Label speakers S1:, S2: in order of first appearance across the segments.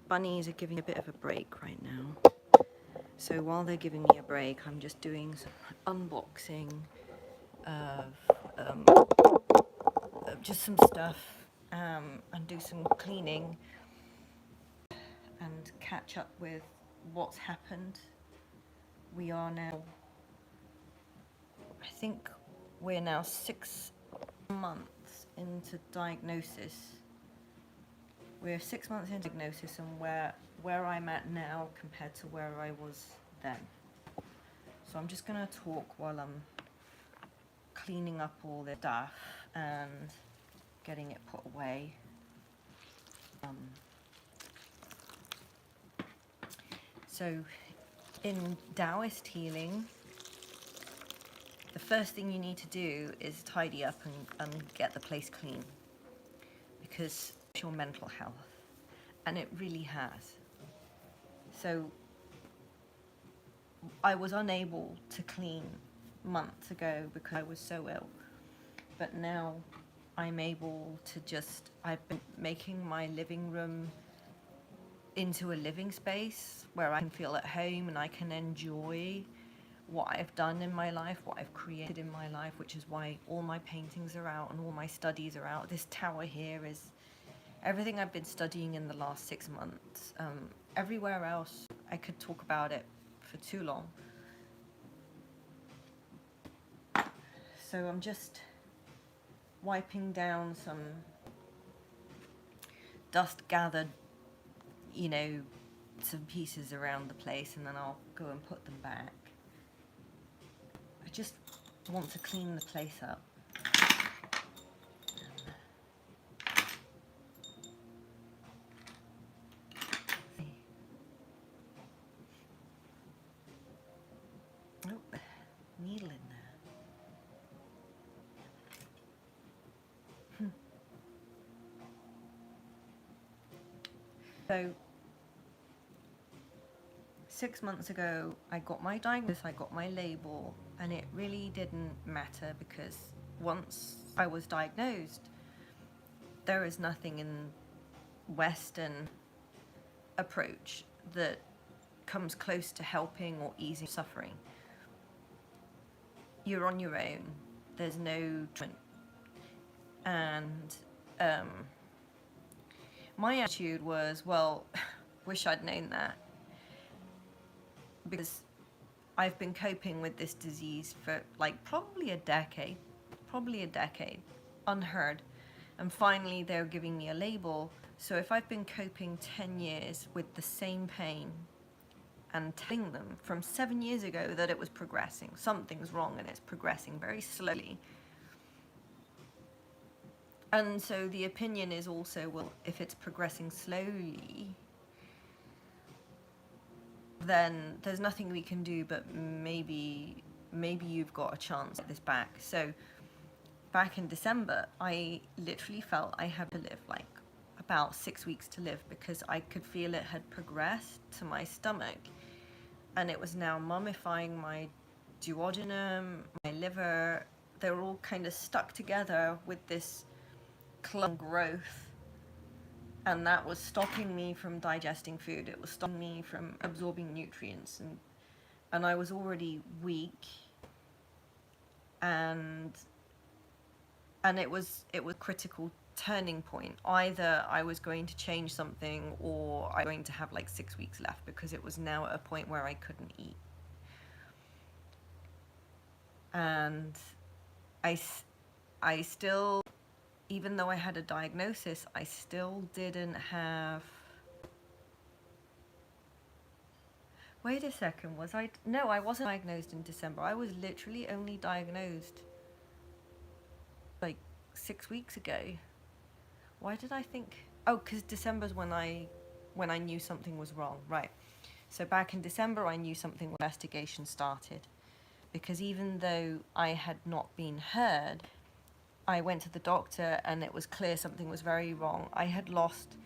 S1: bunnies are giving a bit of a break right now. So while they're giving me a break, I'm just doing some unboxing of just some stuff and do some cleaning and catch up with what's happened. We are now, I think we're now 6 months into diagnosis. We're 6 months into diagnosis and where I'm at now compared to where I was then. So I'm just going to talk while I'm cleaning up all the stuff and getting it put away. So in Taoist healing, the first thing you need to do is tidy up and get the place clean, because it's your mental health, and it really has. So I was unable to clean months ago because I was so ill, but now I'm able to I've been making my living room into a living space where I can feel at home and I can enjoy what I've done in my life, what I've created in my life, which is why all my paintings are out and all my studies are out. This tower here is everything I've been studying in the last 6 months. Everywhere else, I could talk about it for too long. So I'm just wiping down some dust gathered, some pieces around the place, and then I'll go and put them back. I just want to clean the place up. Oh, needle in there. So 6 months ago, I got my diagnosis, I got my label, and it really didn't matter because once I was diagnosed, there is nothing in Western approach that comes close to helping or easing suffering. You're on your own. There's no treatment. And my attitude was, well, wish I'd known that, because I've been coping with this disease for probably a decade, unheard. And finally they're giving me a label. So if I've been coping 10 years with the same pain and telling them from 7 years ago that it was progressing, something's wrong and it's progressing very slowly. And so the opinion is also, well, if it's progressing slowly, then there's nothing we can do, but maybe you've got a chance at this back. So back in December, I literally felt I had to live about 6 weeks to live, because I could feel it had progressed to my stomach, and it was now mummifying my duodenum, my liver. They were all kind of stuck together with this clump growth, and that was stopping me from digesting food. It was stopping me from absorbing nutrients, and I was already weak, and it was a critical turning point. Either I was going to change something, or I was going to have 6 weeks left, because it was now at a point where I couldn't eat. And I still, even though I had a diagnosis, I still didn't have... Wait a second, No, I wasn't diagnosed in December. I was literally only diagnosed 6 weeks ago. Why did I think... Oh, because December's when I knew something was wrong, right. So back in December, I knew something, investigation started. Because even though I had not been heard, I went to the doctor and it was clear something was very wrong. I had lost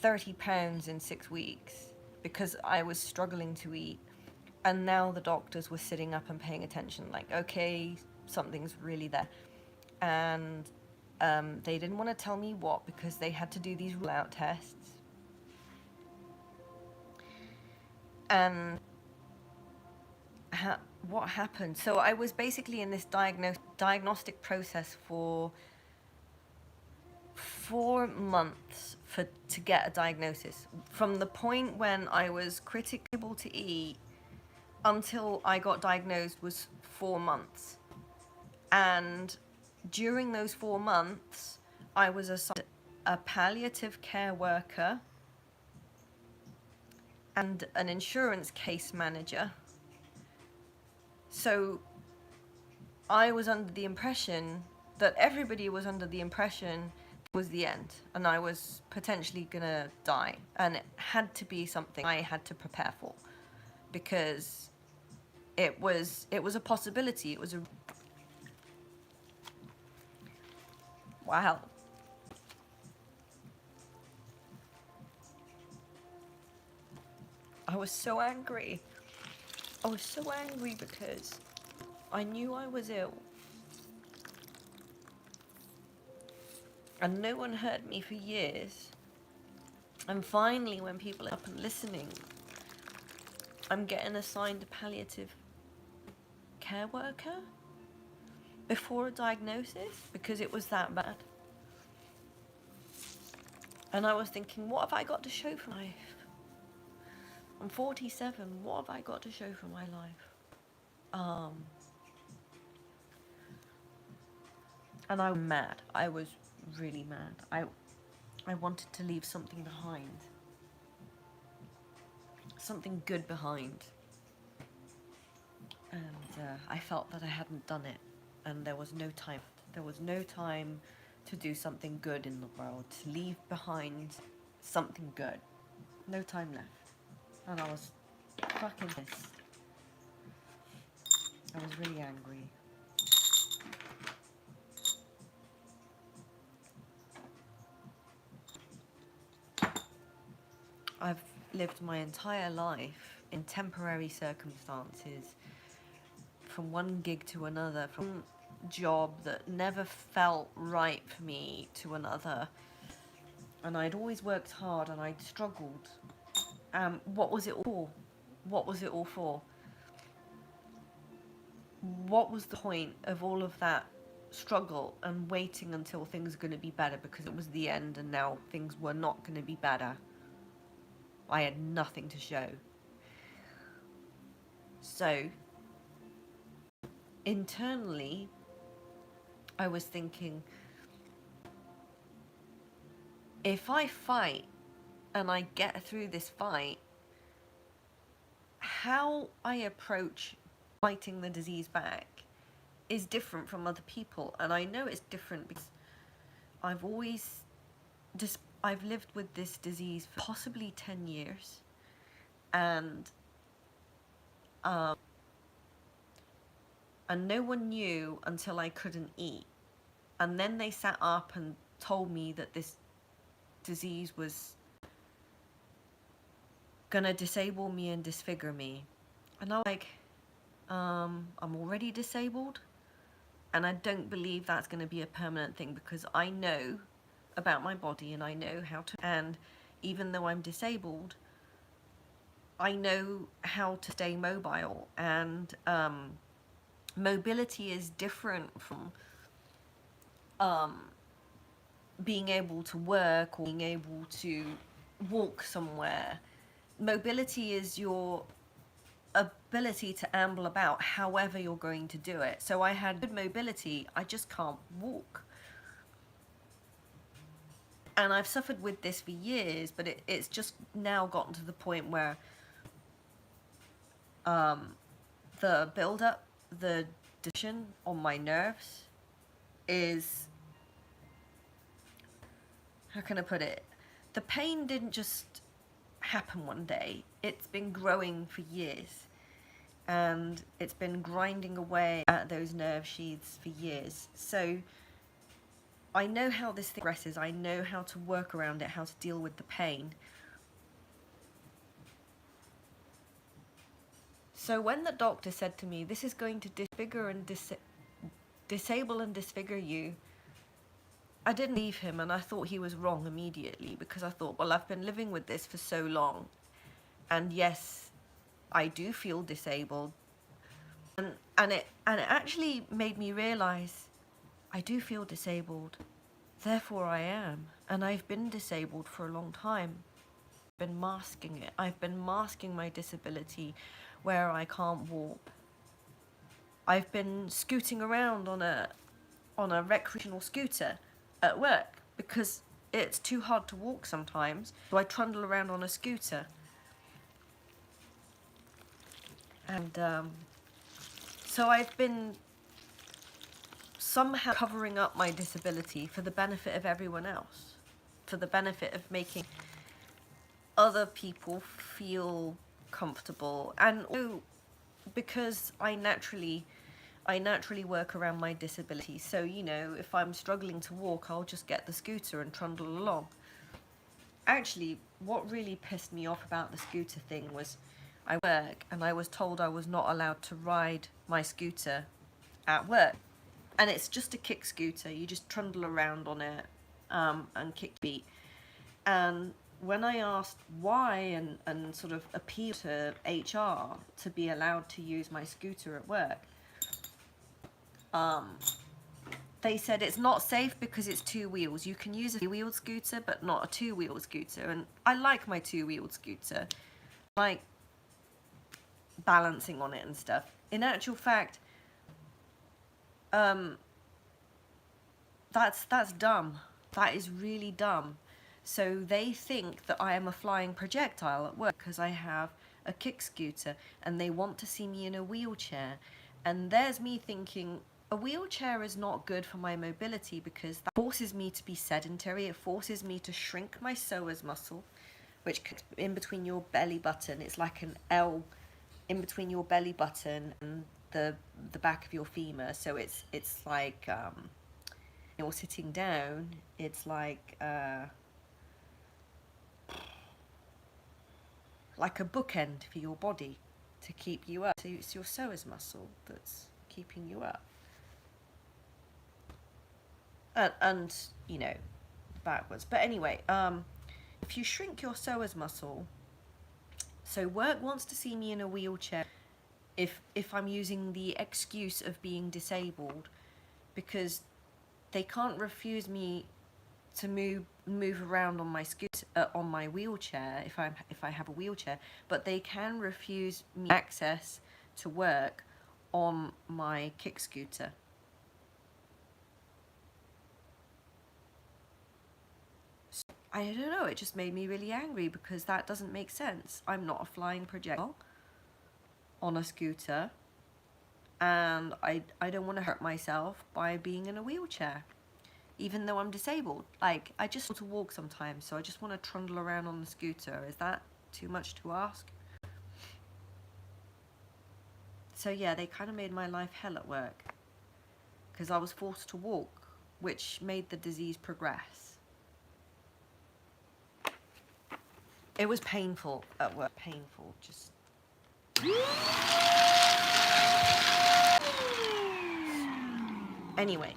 S1: 30 pounds in 6 weeks because I was struggling to eat. And now the doctors were sitting up and paying attention, okay, something's really there. And they didn't want to tell me what, because they had to do these rule-out tests. And what happened? So I was basically in this diagnostic process for 4 months to get a diagnosis. From the point when I was critically able to eat until I got diagnosed was 4 months. And during those 4 months, I was assigned a palliative care worker and an insurance case manager. So I was under the impression that everybody was under the impression it was the end and I was potentially gonna die, and it had to be something I had to prepare for, because it was a possibility. It was a wow. I was so angry. I was so angry because I knew I was ill. And no one heard me for years. And finally, when people are up and listening, I'm getting assigned a palliative care worker before a diagnosis because it was that bad. And I was thinking, what have I got to show for life? I'm 47, what have I got to show for my life? And I was mad. I was really mad. I wanted to leave something behind. Something good behind. And I felt that I hadn't done it. And there was no time. There was no time to do something good in the world. To leave behind something good. No time left. And I was fucking pissed. I was really angry. I've lived my entire life in temporary circumstances, from one gig to another, from one job that never felt right for me to another. And I'd always worked hard and I'd struggled. What was it all for? What was it all for? What was the point of all of that struggle and waiting until things were going to be better, because it was the end and now things were not going to be better? I had nothing to show. So, internally, I was thinking, if I fight and I get through this fight, how I approach fighting the disease back is different from other people. And I know it's different because I've lived with this disease for possibly 10 years. And no one knew until I couldn't eat. And then they sat up and told me that this disease was gonna disable me and disfigure me. And I was like, I'm already disabled, and I don't believe that's gonna be a permanent thing, because I know about my body and I know how to, and even though I'm disabled, I know how to stay mobile, and mobility is different from being able to work or being able to walk somewhere. Mobility is your ability to amble about however you're going to do it. So I had good mobility, I just can't walk. And I've suffered with this for years, but it's just now gotten to the point where the build-up, the tension on my nerves is, how can I put it? The pain didn't just happen one day. It's been growing for years. And it's been grinding away at those nerve sheaths for years. So I know how this thing progresses. I know how to work around it, how to deal with the pain. So when the doctor said to me, this is going to disfigure and disable and disfigure you, I didn't believe him, and I thought he was wrong immediately, because I thought, well, I've been living with this for so long, and yes, I do feel disabled. And it actually made me realize I do feel disabled, therefore I am, and I've been disabled for a long time. I've been masking it. I've been masking my disability where I can't walk. I've been scooting around on a recreational scooter at work because it's too hard to walk sometimes, so I trundle around on a scooter. And so I've been somehow covering up my disability for the benefit of everyone else, for the benefit of making other people feel comfortable, and also because I naturally work around my disability. So, you know, if I'm struggling to walk, I'll just get the scooter and trundle along. Actually, what really pissed me off about the scooter thing was I work and I was told I was not allowed to ride my scooter at work. And it's just a kick scooter. You just trundle around on it and kick beat. And when I asked why and sort of appealed to HR to be allowed to use my scooter at work, they said it's not safe because it's two wheels. You can use a wheeled scooter, but not a two-wheeled scooter. And I like my two-wheeled scooter. I like balancing on it and stuff. In actual fact, that's dumb. That is really dumb. So they think that I am a flying projectile at work because I have a kick scooter, and they want to see me in a wheelchair. And there's me thinking, a wheelchair is not good for my mobility because that forces me to be sedentary. It forces me to shrink my psoas muscle, which in between your belly button. It's like an L in between your belly button and the back of your femur. So it's like you're sitting down. It's like a bookend for your body to keep you up. So it's your psoas muscle that's keeping you up. And you know, backwards. But anyway, if you shrink your psoas muscle, so work wants to see me in a wheelchair if I'm using the excuse of being disabled, because they can't refuse me to move around on my scooter, on my wheelchair if I have a wheelchair, but they can refuse me access to work on my kick scooter. So, I don't know, it just made me really angry because that doesn't make sense. I'm not a flying projectile on a scooter, and I don't want to hurt myself by being in a wheelchair, even though I'm disabled. Like, I just want to walk sometimes, so I just want to trundle around on the scooter. Is that too much to ask? So yeah, they kind of made my life hell at work because I was forced to walk, which made the disease progress. It was painful at work, painful, just... Anyway,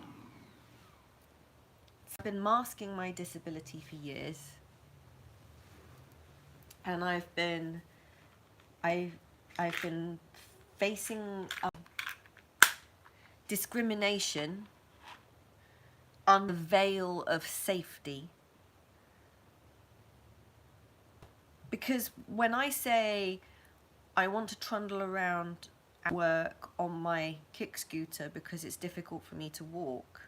S1: I've been masking my disability for years, and I've been facing discrimination under the veil of safety. Because when I say I want to trundle around at work on my kick scooter because it's difficult for me to walk,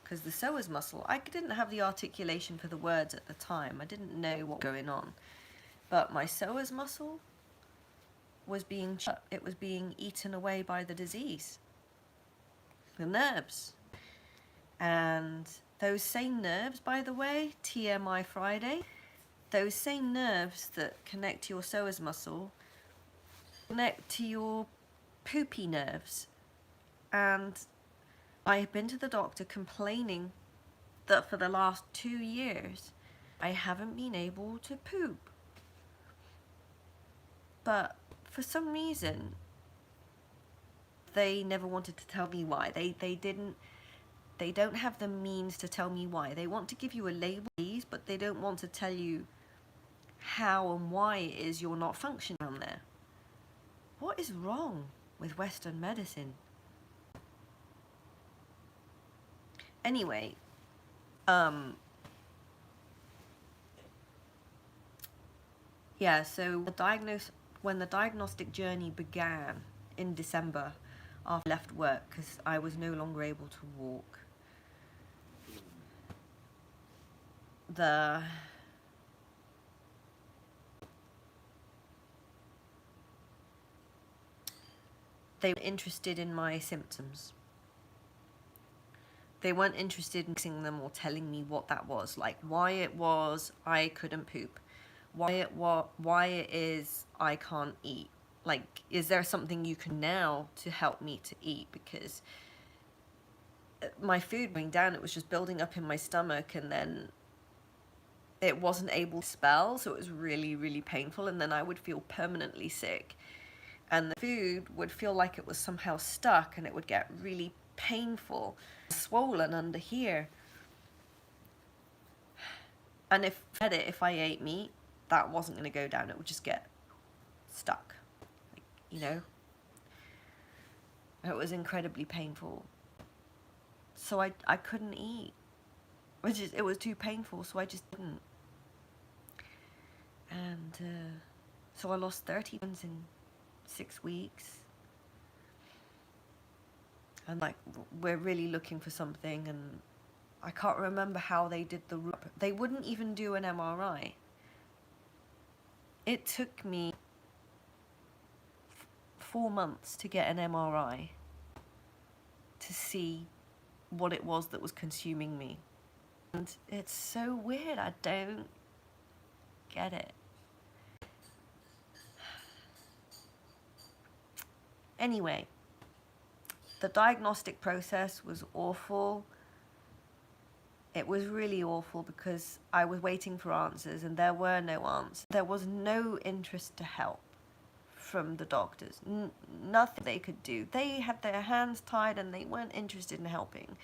S1: because the psoas muscle, I didn't have the articulation for the words at the time. I didn't know what was going on. But my psoas muscle was being eaten away by the disease, the nerves. And those same nerves, by the way, TMI Friday, those same nerves that connect to your psoas muscle connect to your poopy nerves. And I've been to the doctor complaining that for the last 2 years I haven't been able to poop. But for some reason they never wanted to tell me why. They don't have the means to tell me why. They want to give you a label, but they don't want to tell you how and why it is you're not functioning on there. what is wrong with Western medicine? Anyway, yeah, so when the diagnostic journey began in December, after I left work because I was no longer able to walk, they were interested in my symptoms. They weren't interested in fixing them or telling me what that was, like why it was I couldn't poop, why it is I can't eat. Like, is there something you can now to help me to eat? Because my food going down, it was just building up in my stomach, and then it wasn't able to expel, so it was really, really painful, and then I would feel permanently sick. And the food would feel like it was somehow stuck, and it would get really painful, swollen under here. And if I ate meat, that wasn't going to go down. It would just get stuck, like, you know. It was incredibly painful. So I couldn't eat. It was too painful, so I just didn't. And so I lost 30 pounds in 6 weeks. And like, we're really looking for something, and I can't remember how they did they wouldn't even do an MRI. It took me 4 months to get an MRI to see what it was that was consuming me. And it's so weird, I don't get it. Anyway, the diagnostic process was awful. It was really awful because I was waiting for answers and there were no answers. There was no interest to help from the doctors. Nothing they could do. They had their hands tied and they weren't interested in helping.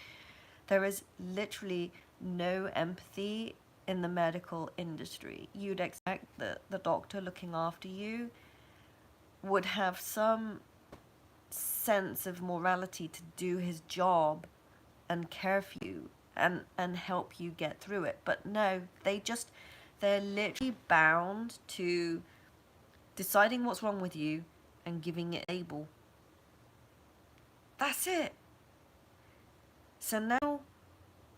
S1: There is literally no empathy in the medical industry. You'd expect that the doctor looking after you would have some sense of morality to do his job and care for you and help you get through it. But no, they're literally bound to deciding what's wrong with you and giving it a label. That's it. So now,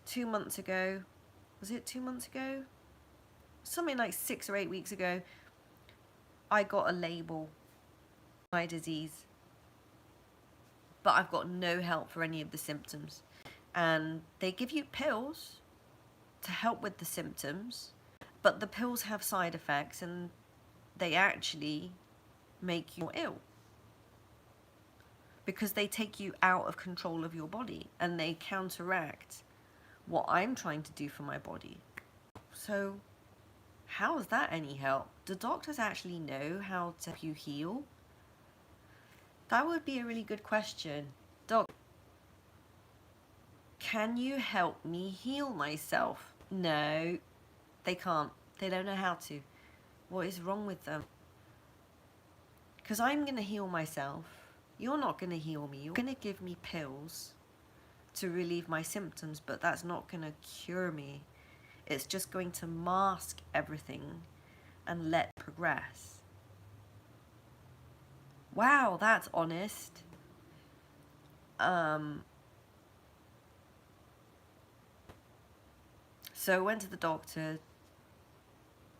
S1: 2 months ago, was it 2 months ago? Something like 6 or 8 weeks ago, I got a label for my disease. But I've got no help for any of the symptoms. And they give you pills to help with the symptoms, but the pills have side effects and they actually make you ill because they take you out of control of your body and they counteract what I'm trying to do for my body. So how is that any help? Do doctors actually know how to help you heal? That would be a really good question. Doc, can you help me heal myself? No, they can't. They don't know how to. What is wrong with them? Because I'm going to heal myself. You're not going to heal me. You're going to give me pills to relieve my symptoms, but that's not going to cure me. It's just going to mask everything and let it progress. Wow, that's honest. So I went to the doctor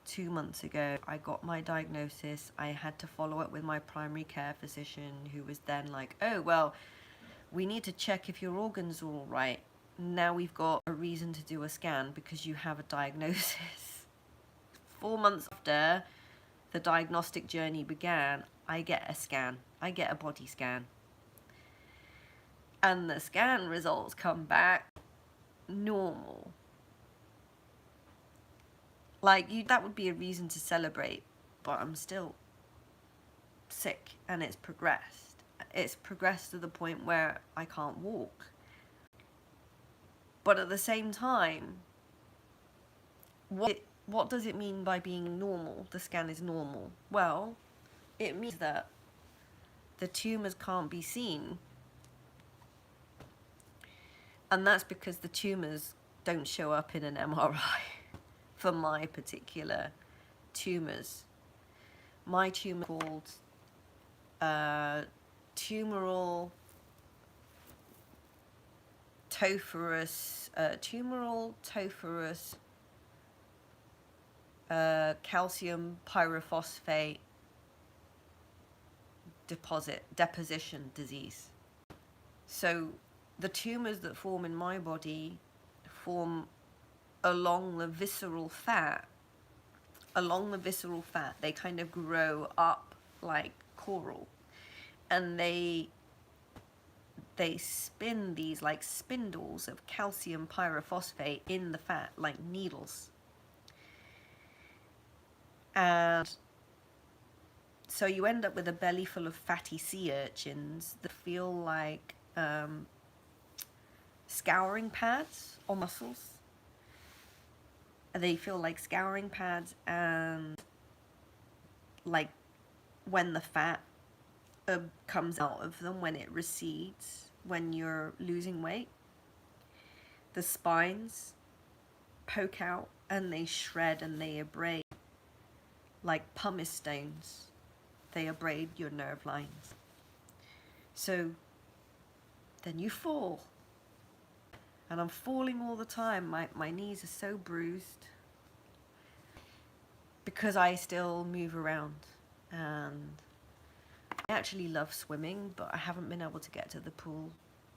S1: 2 months ago. I got my diagnosis. I had to follow up with my primary care physician, who was then like, oh, well, we need to check if your organs are all right. Now we've got a reason to do a scan because you have a diagnosis. 4 months after the diagnostic journey began, I get a scan. I get a body scan. And the scan results come back normal. Like, that would be a reason to celebrate, but I'm still sick and it's progressed. It's progressed to the point where I can't walk. But at the same time, what does it mean by being normal? The scan is normal. Well, it means that the tumors can't be seen. And that's because the tumors don't show up in an MRI for my particular tumors. My tumor called tumoral topherous calcium pyrophosphate deposition disease. So the tumors that form in my body form along the visceral fat. They kind of grow up like coral, and they spin these like spindles of calcium pyrophosphate in the fat like needles. And so you end up with a belly full of fatty sea urchins that feel like scouring pads or muscles. They feel like scouring pads, and like when the fat comes out of them, when it recedes, when you're losing weight, the spines poke out and they shred and they abrade like pumice stones. They abrade your nerve lines. So then you fall. And I'm falling all the time. My knees are so bruised because I still move around. And I actually love swimming, but I haven't been able to get to the pool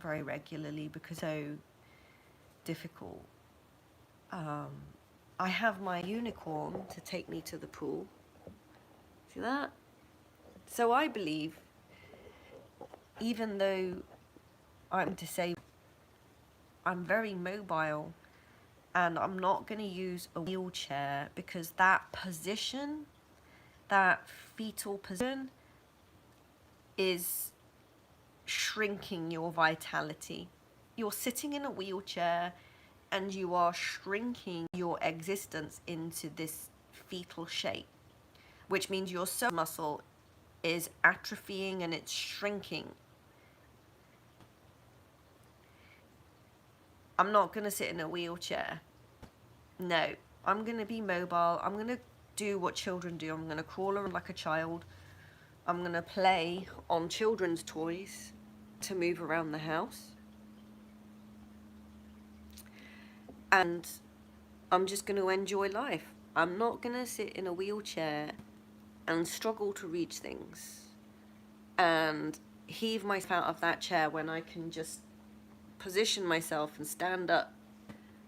S1: very regularly because it's so difficult. I have my unicorn to take me to the pool. See that? So I believe, even though I'm disabled, I'm very mobile, and I'm not going to use a wheelchair because that position, that fetal position, is shrinking your vitality. You're sitting in a wheelchair and you are shrinking your existence into this fetal shape, which means your psoas muscle is atrophying and it's shrinking. I'm not going to sit in a wheelchair. No, I'm going to be mobile. I'm going to do what children do. I'm going to crawl around like a child. I'm going to play on children's toys to move around the house. And I'm just going to enjoy life. I'm not going to sit in a wheelchair and struggle to reach things and heave myself out of that chair when I can just position myself and stand up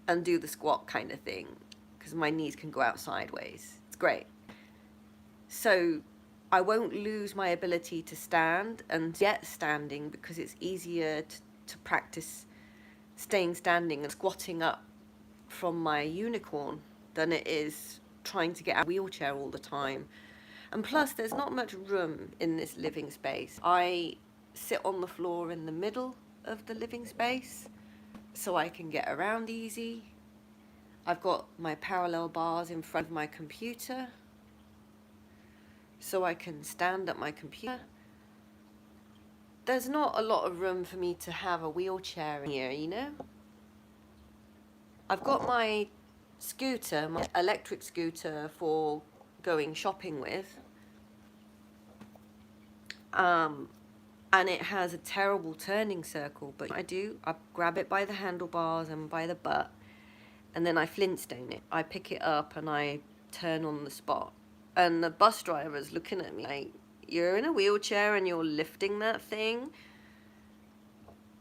S1: and do the squat kind of thing, because my knees can go out sideways. It's great. So I won't lose my ability to stand and get standing, because it's easier to practice staying standing and squatting up from my unicorn than it is trying to get out of a wheelchair all the time. And plus, there's not much room in this living space. I sit on the floor in the middle of the living space so I can get around easy. I've got my parallel bars in front of my computer so I can stand at my computer. There's not a lot of room for me to have a wheelchair in here, you know? I've got my scooter, my electric scooter for going shopping with. And it has a terrible turning circle, but I grab it by the handlebars and by the butt, and then I Flintstone it. I pick it up and I turn on the spot. And the bus driver's looking at me like, you're in a wheelchair and you're lifting that thing?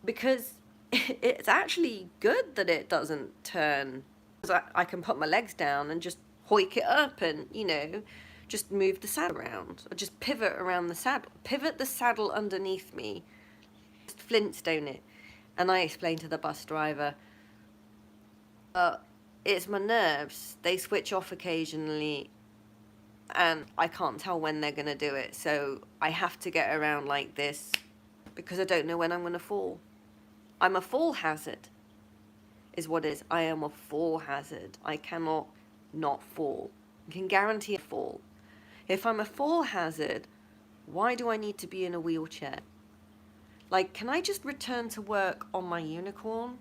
S1: Because it's actually good that it doesn't turn. Because I can put my legs down and just hoik it up and, you know, just move the saddle around, or just pivot around the saddle. Pivot the saddle underneath me, just Flintstone it. And I explained to the bus driver, it's my nerves. They switch off occasionally, and I can't tell when they're going to do it. So I have to get around like this because I don't know when I'm going to fall. I'm a fall hazard, is what it is. I am a fall hazard. I cannot not fall. I can guarantee a fall. If I'm a fall hazard, Why do I need to be in a wheelchair? Like, can I just return to work on my unicorn?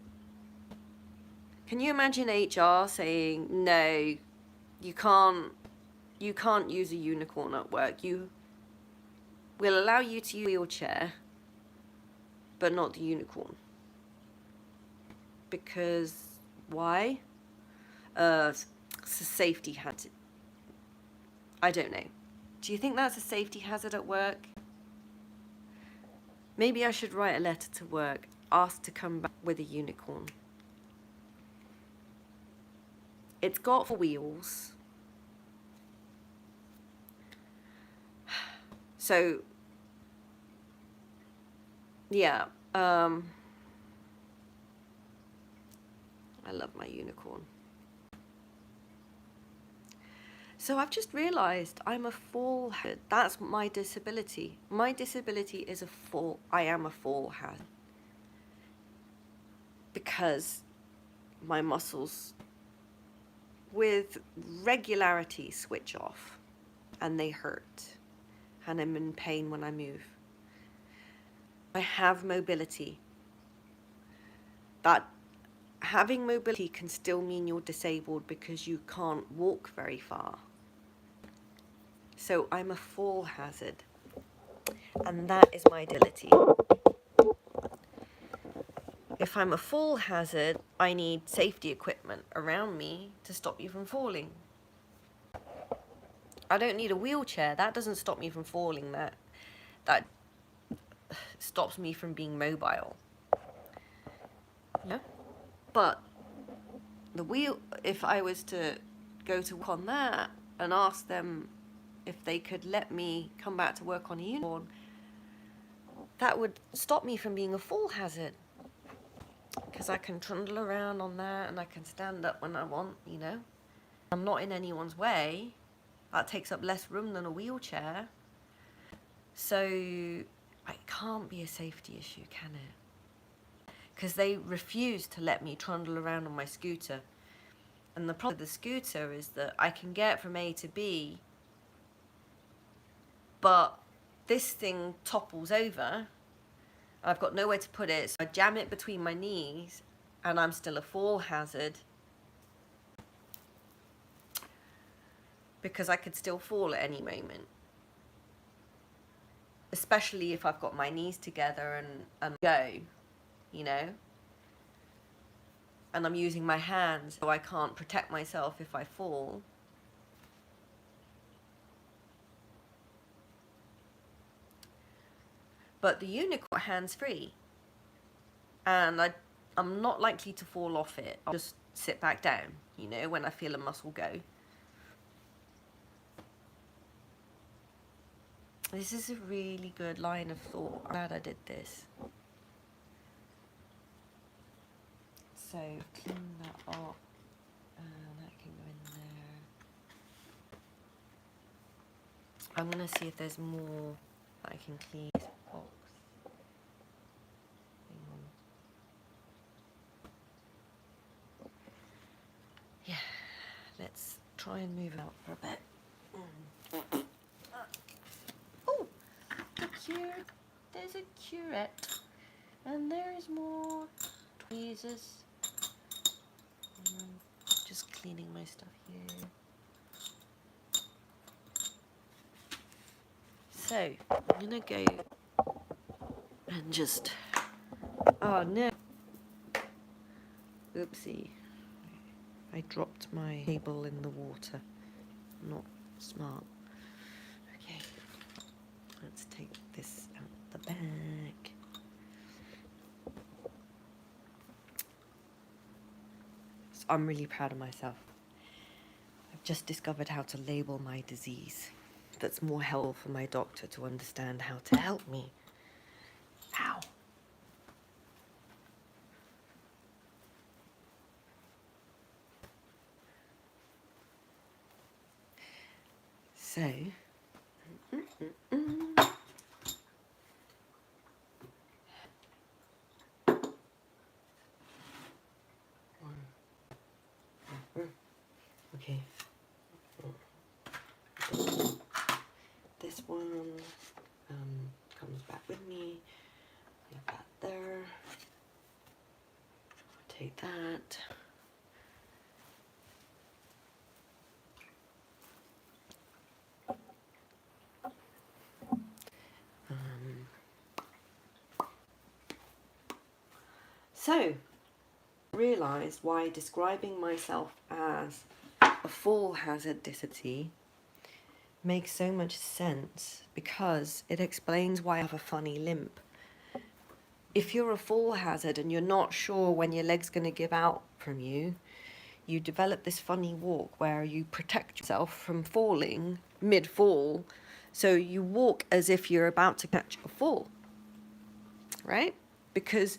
S1: Can you imagine HR saying, no, you can't use a unicorn at work. We'll allow you to use a wheelchair, but not the unicorn. Because why? It's a safety hazard. I don't know. Do you think that's a safety hazard at work? Maybe I should write a letter to work, ask to come back with a unicorn. It's got 4 wheels. So, yeah, I love my unicorn. So I've just realized I'm a fall hazard. That's my disability. My disability is a fall. I am a fall hazard. Because my muscles with regularity switch off and they hurt and I'm in pain when I move. I have mobility. That having mobility can still mean you're disabled because you can't walk very far. So I'm a fall hazard, and that is my disability. If I'm a fall hazard, I need safety equipment around me to stop you from falling. I don't need a wheelchair. That doesn't stop me from falling. That stops me from being mobile. Yeah. But if I was to go to work on that and ask them if they could let me come back to work on a unicorn, that would stop me from being a fall hazard. Because I can trundle around on that and I can stand up when I want, you know. I'm not in anyone's way. That takes up less room than a wheelchair. So it can't be a safety issue, can it? Because they refuse to let me trundle around on my scooter. And the problem with the scooter is that I can get from A to B, but this thing topples over. I've got nowhere to put it, so I jam it between my knees, and I'm still a fall hazard. Because I could still fall at any moment. Especially if I've got my knees together and go, you know? And I'm using my hands, so I can't protect myself if I fall. But the unicorn hands-free. And I'm not likely to fall off it. I'll just sit back down, you know, when I feel a muscle go. This is a really good line of thought. I'm glad I did this. So clean that up, and that can go in there. I'm gonna see if there's more that I can clean this box. Hang on. Yeah, let's try and move it out for a bit. Oh, there's a curette, and there is more tweezers. Just cleaning my stuff here. So, I'm gonna go and just, oh no, oopsie, I dropped my table in the water, not smart. Okay, let's take this out the bag. So I'm really proud of myself. I've just discovered how to label my disease. That's more helpful for my doctor to understand how to help me. Ow. So, okay. This one.
S2: Comes back with me. Leave that there. Take that. So, realised why describing myself as a fall hazard disability makes so much sense, because it explains why I have a funny limp. If you're a fall hazard and you're not sure when your leg's going to give out from you, you develop this funny walk where you protect yourself from falling mid-fall, so you walk as if you're about to catch a fall, right? Because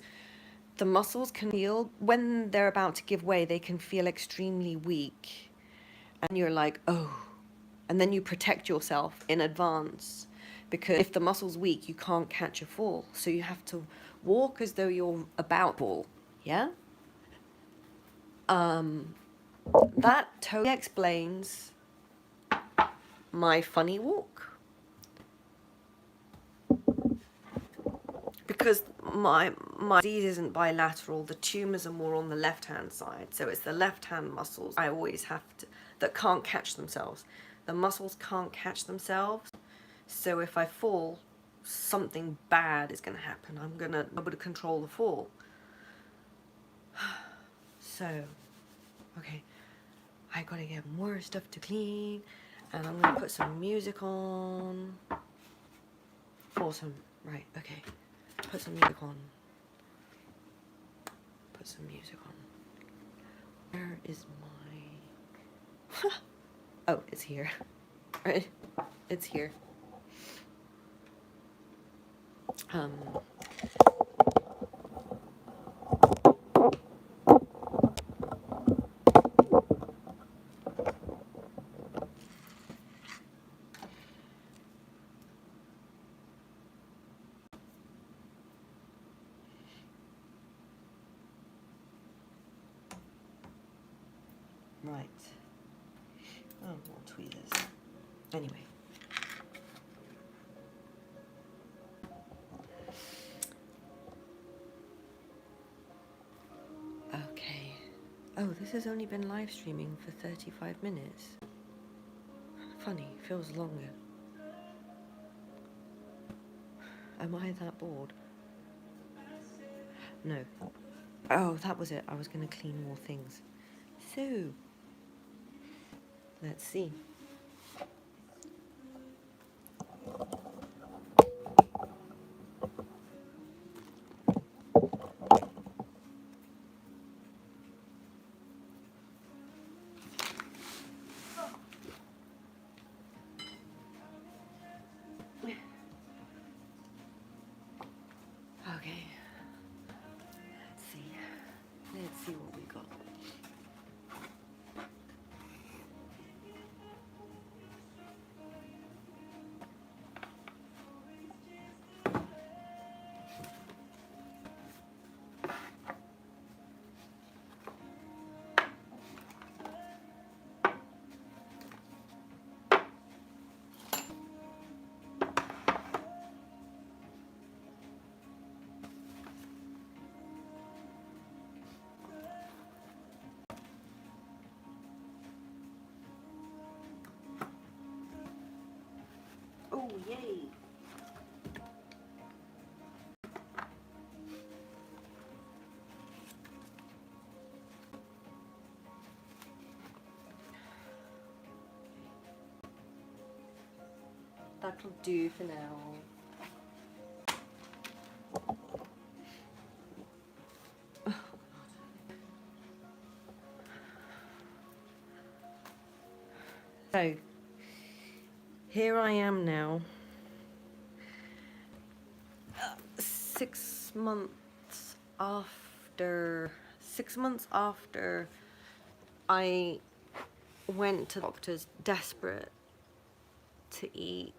S2: the muscles can feel, when they're about to give way, they can feel extremely weak. And you're like, oh. And then you protect yourself in advance. Because if the muscle's weak, you can't catch a fall. So you have to walk as though you're about to fall. Yeah? That totally explains my funny walk. Because my disease isn't bilateral, the tumours are more on the left-hand side. So it's the left-hand muscles I always have to, that can't catch themselves. The muscles can't catch themselves. So if I fall, something bad is going to happen. I'm going to be able to control the fall. So, okay, I got to get more stuff to clean. And I'm going to put some music on. Right, okay. Put some music on. Put some music on. Where is my... Oh, it's here. Right? It's here. Right. Oh, more tweezers. Anyway. Okay. Oh, this has only been live streaming for 35 minutes. Funny, feels longer. Am I that bored? No. Oh, that was it. I was going to clean more things. So, let's see. Okay. Let's see what we got. Oh, yay! That'll do for now. So, here I am now, 6 months after I went to the doctors desperate to eat,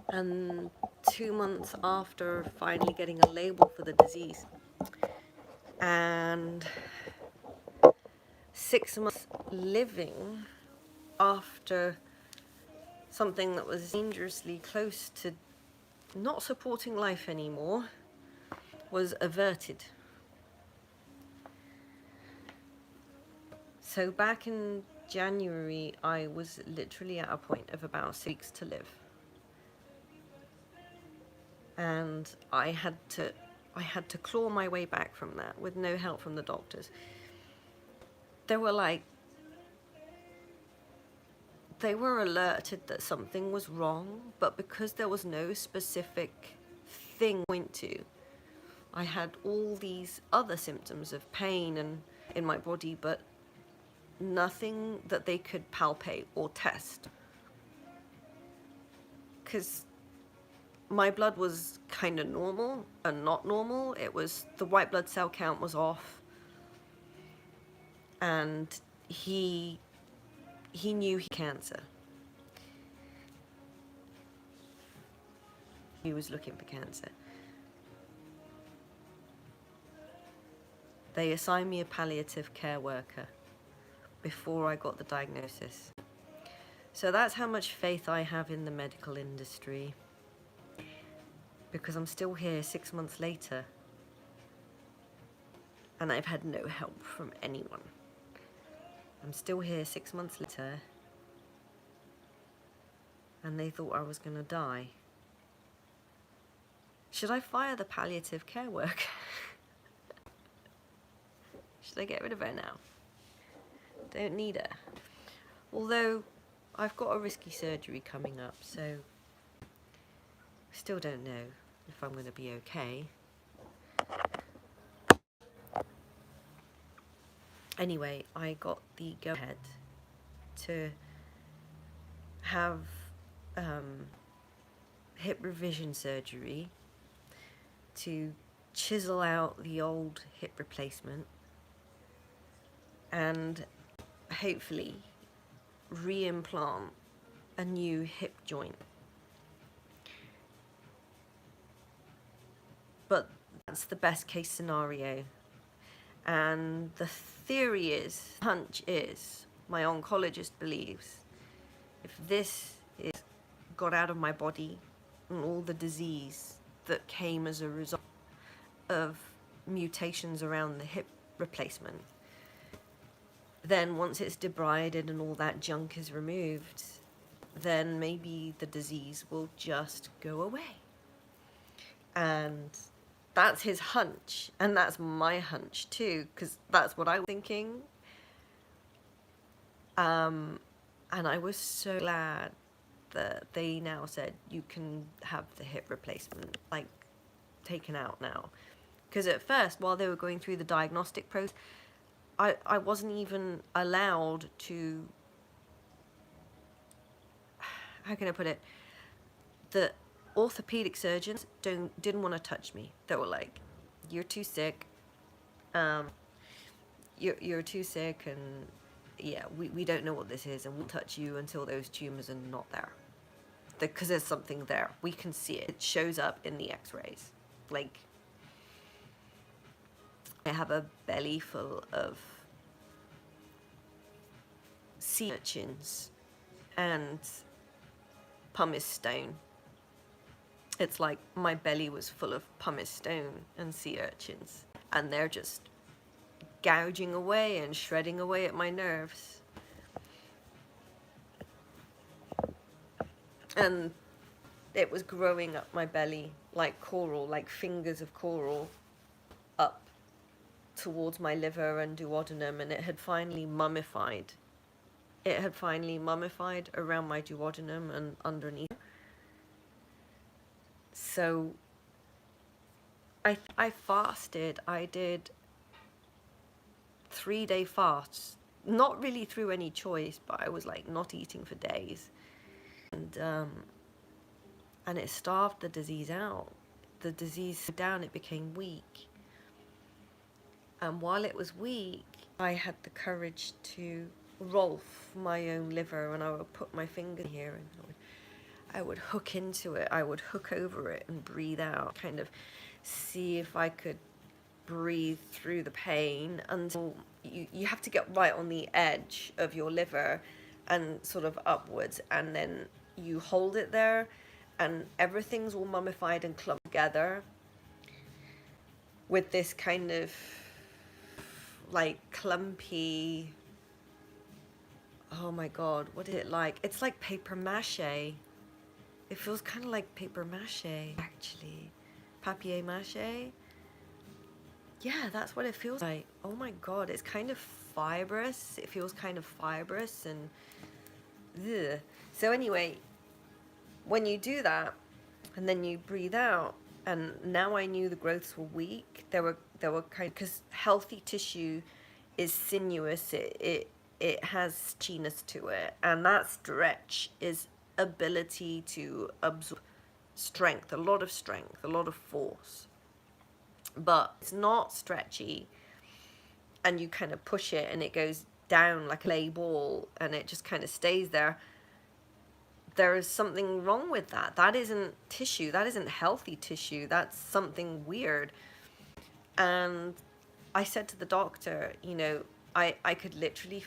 S2: and 2 months after finally getting a label for the disease, and 6 months living after
S1: something that was dangerously close to not supporting life anymore was averted. So back in January, I was literally at a point of about 6 weeks to live. And I had to claw my way back from that with no help from the doctors. They were alerted that something was wrong, but because there was no specific thing to point to, I had all these other symptoms of pain and in my body, but nothing that they could palpate or test. Because my blood was kind of normal and not normal. It was, the white blood cell count was off, and he knew he had cancer. He was looking for cancer. They assigned me a palliative care worker before I got the diagnosis. So that's how much faith I have in the medical industry, because I'm still here 6 months later and I've had no help from anyone. I'm still here 6 months later and they thought I was going to die. Should I fire the palliative care worker? Should I get rid of her now? Don't need her. Although I've got a risky surgery coming up, so still don't know if I'm going to be okay. Anyway, I got the go-ahead to have hip revision surgery to chisel out the old hip replacement and hopefully reimplant a new hip joint. But that's the best case scenario. And the theory is, hunch is, my oncologist believes, if this is got out of my body and all the disease that came as a result of mutations around the hip replacement, then once it's debrided and all that junk is removed, then maybe the disease will just go away. And that's his hunch, and that's my hunch too, because that's what I was thinking. And I was so glad that they now said you can have the hip replacement like taken out now, because at first, while they were going through the diagnostic process, I wasn't even allowed to, how can I put it, the orthopedic surgeons didn't want to touch me. They were like, you're too sick, you're too sick, and yeah, we don't know what this is, and we'll touch you until those tumors are not there, because there's something there, we can see it, it shows up in the x-rays. Like, I have a belly full of sea urchins and pumice stone. It's like my belly was full of pumice stone and sea urchins, and they're just gouging away and shredding away at my nerves. And it was growing up my belly like coral, like fingers of coral, up towards my liver and duodenum, and it had finally mummified. It had finally mummified around my duodenum and underneath. So I fasted. I did 3-day fasts, not really through any choice, but I was like not eating for days, and it starved the disease out. The disease slowed down, it became weak. And while it was weak, I had the courage to roll my own liver, and I would put my finger here and I would hook into it. I would hook over it and breathe out, kind of see if I could breathe through the pain until you have to get right on the edge of your liver and sort of upwards, and then you hold it there and everything's all mummified and clumped together with this kind of like clumpy, oh my god, what is it like? It's like paper mache. It feels kind of like paper mache, actually. Papier mache. Yeah, that's what it feels like. Oh my god, it's kind of fibrous. It feels kind of fibrous and ugh. So anyway, when you do that and then you breathe out, and now I knew the growths were weak. They were kind of, because healthy tissue is sinuous. It has stretchiness to it, and that stretch is ability to absorb strength, a lot of force. But it's not stretchy, and you kind of push it and it goes down like a clay ball and it just kind of stays there. There is something wrong with that. That isn't tissue. That isn't healthy tissue. That's something weird. And I said to the doctor, you know, I could literally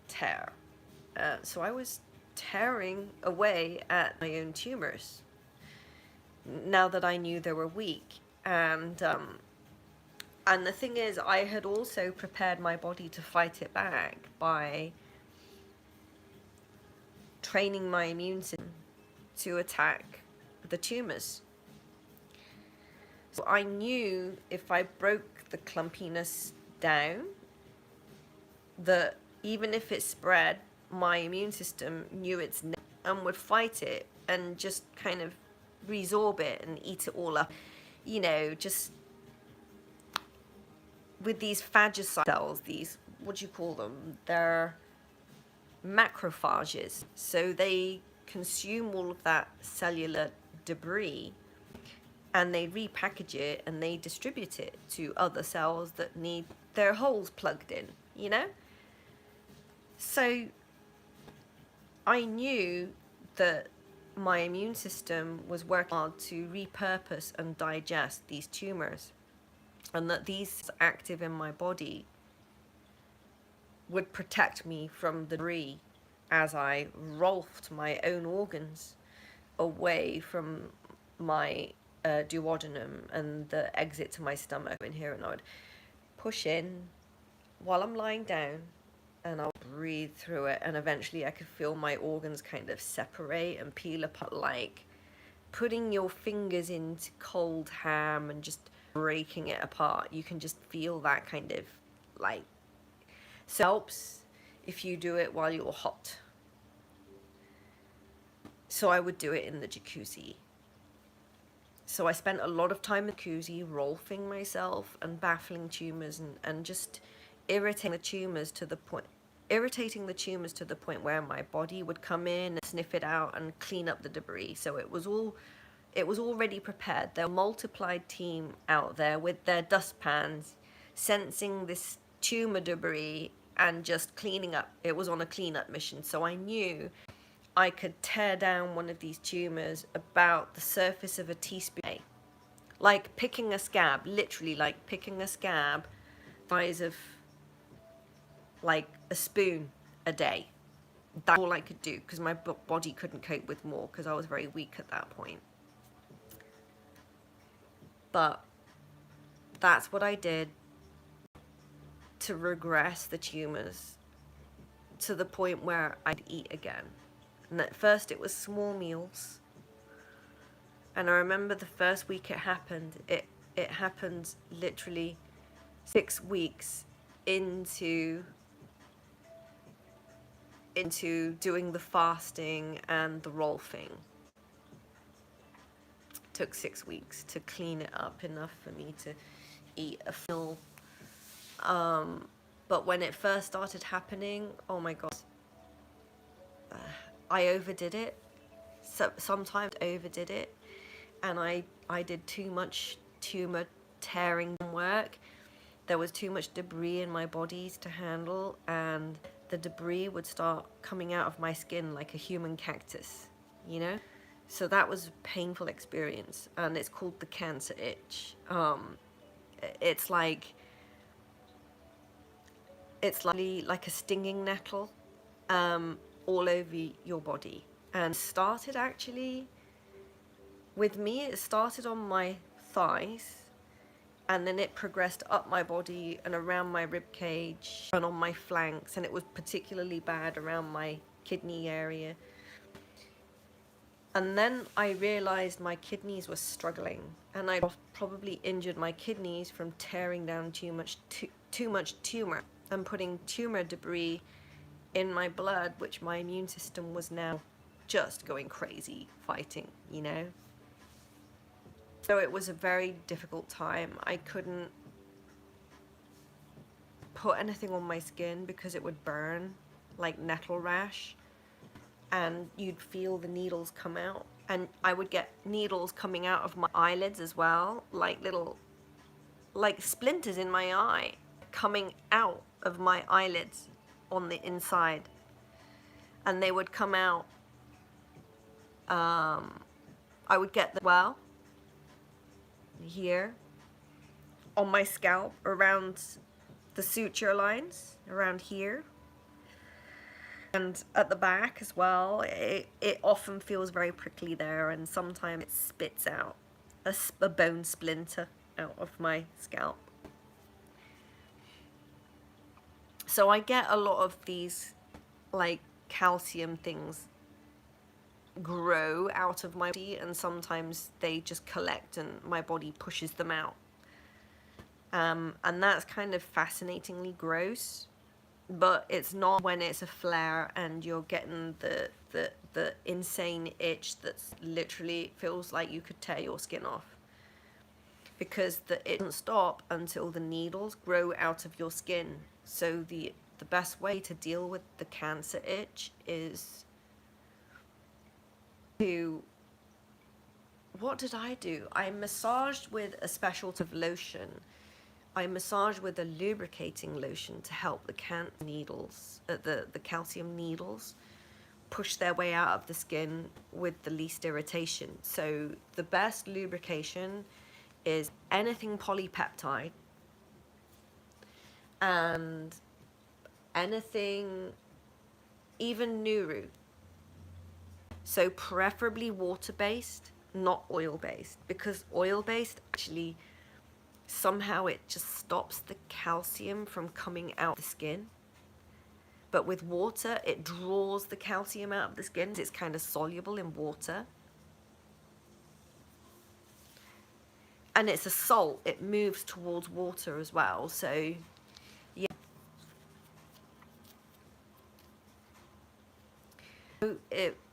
S1: tear. So I was tearing away at my own tumors now that I knew they were weak. And the thing is, I had also prepared my body to fight it back by training my immune system to attack the tumors. So I knew if I broke the clumpiness down, that even if it spread, my immune system knew its name and would fight it and just kind of resorb it and eat it all up. You know, just with these phagocyte cells, these, what do you call them? They're macrophages. So they consume all of that cellular debris and they repackage it and they distribute it to other cells that need their holes plugged in, you know? So I knew that my immune system was working hard to repurpose and digest these tumors, and that these active in my body would protect me from the debris as I rolfed my own organs away from my duodenum and the exit to my stomach in here, and I would push in while I'm lying down and I'll breathe through it, and eventually I could feel my organs kind of separate and peel apart, like putting your fingers into cold ham and just breaking it apart. You can just feel that kind of like. So it helps if you do it while you're hot. So I would do it in the jacuzzi. So I spent a lot of time in the jacuzzi rolfing myself and baffling tumors and just irritating the tumors to the point where my body would come in and sniff it out and clean up the debris. So it was already prepared. There were a multiplied team out there with their dustpans sensing this tumor debris and just cleaning up. It was on a cleanup mission. So I knew I could tear down one of these tumors about the surface of a teaspoon, like picking a scab, literally like picking a scab size of like a spoon a day. That's all I could do because my body couldn't cope with more because I was very weak at that point. But that's what I did to regress the tumors to the point where I'd eat again. And at first it was small meals. And I remember the first week it happened, it happened literally 6 weeks into doing the fasting and the rolfing. It took 6 weeks to clean it up enough for me to eat a meal. But when it first started happening, oh my God, I overdid it. So sometimes overdid it, and I did too much tumor tearing work. There was too much debris in my bodies to handle, and the debris would start coming out of my skin like a human cactus, you know? So that was a painful experience, and it's called the cancer itch. It's like a stinging nettle all over your body. And started actually, with me, it started on my thighs, and then it progressed up my body and around my rib cage and on my flanks, and it was particularly bad around my kidney area. And then I realized my kidneys were struggling, and I probably injured my kidneys from tearing down too much tumor and putting tumor debris in my blood, which my immune system was now just going crazy fighting, you know? So it was a very difficult time. I couldn't put anything on my skin because it would burn, like nettle rash, and you'd feel the needles come out. And I would get needles coming out of my eyelids as well, like little, like splinters in my eye coming out of my eyelids on the inside. And they would come out, I would get them well here on my scalp around the suture lines around here, and at the back as well. It often feels very prickly there, and sometimes it spits out a bone splinter out of my scalp. So I get a lot of these like calcium things grow out of my body, and sometimes they just collect and my body pushes them out. And that's kind of fascinatingly gross, but it's not when it's a flare and you're getting the insane itch that's literally feels like you could tear your skin off, because it doesn't stop until the needles grow out of your skin. So the best way to deal with the cancer itch is to, what did I do? I massaged with a special type of lotion. I massaged with a lubricating lotion to help the the calcium needles push their way out of the skin with the least irritation. So the best lubrication is anything polypeptide and anything, even Nuru. So preferably water-based, not oil-based, because oil-based actually somehow it just stops the calcium from coming out of the skin. But with water, it draws the calcium out of the skin. It's kind of soluble in water. And it's a salt. It moves towards water as well. So, yeah.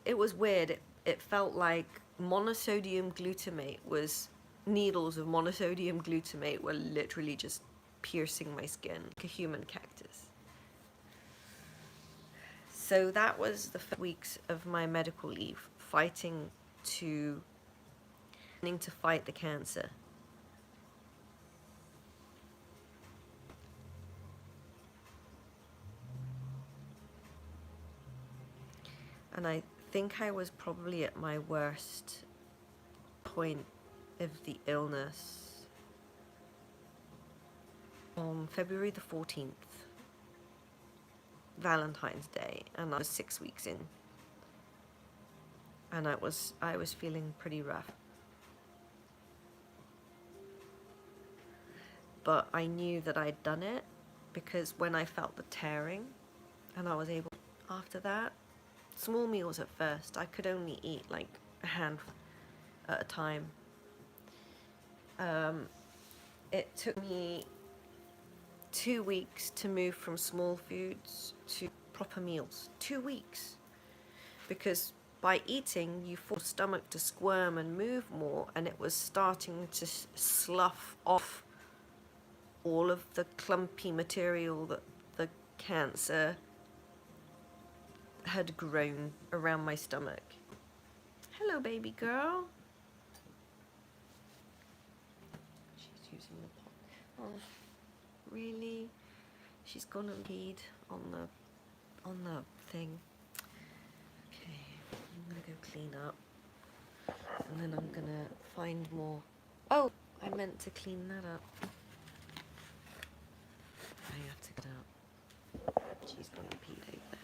S1: It was weird. It felt like monosodium glutamate was, needles of monosodium glutamate were literally just piercing my skin like a human cactus. So that was the first weeks of my medical leave, fighting to fight the cancer. And I think I was probably at my worst point of the illness on February the 14th, Valentine's Day, and I was 6 weeks in, and I was feeling pretty rough. But I knew that I'd done it, because when I felt the tearing, and I was able, after that, small meals at first, I could only eat like a handful at a time. It took me 2 weeks to move from small foods to proper meals. 2 weeks. Because by eating, you force your stomach to squirm and move more, and it was starting to slough off all of the clumpy material that the cancer had grown around my stomach. Hello, baby girl. She's using the pot. Oh, really? She's gone and peed on the thing. Okay, I'm gonna go clean up, and then I'm gonna find more. Oh, I meant to clean that up. I have to get out. She's gone and peed over there.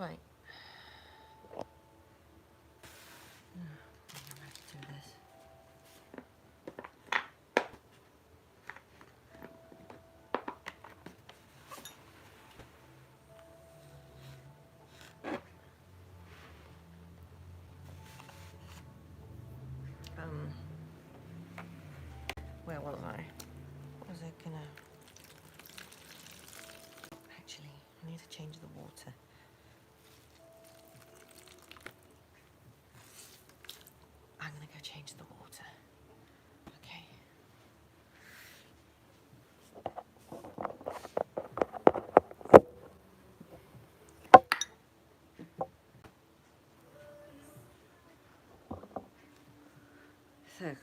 S2: Right. I'm gonna have to do this. Where was I? Was I gonna... Actually, I need to change the water. I'm gonna go change the water. Okay. So,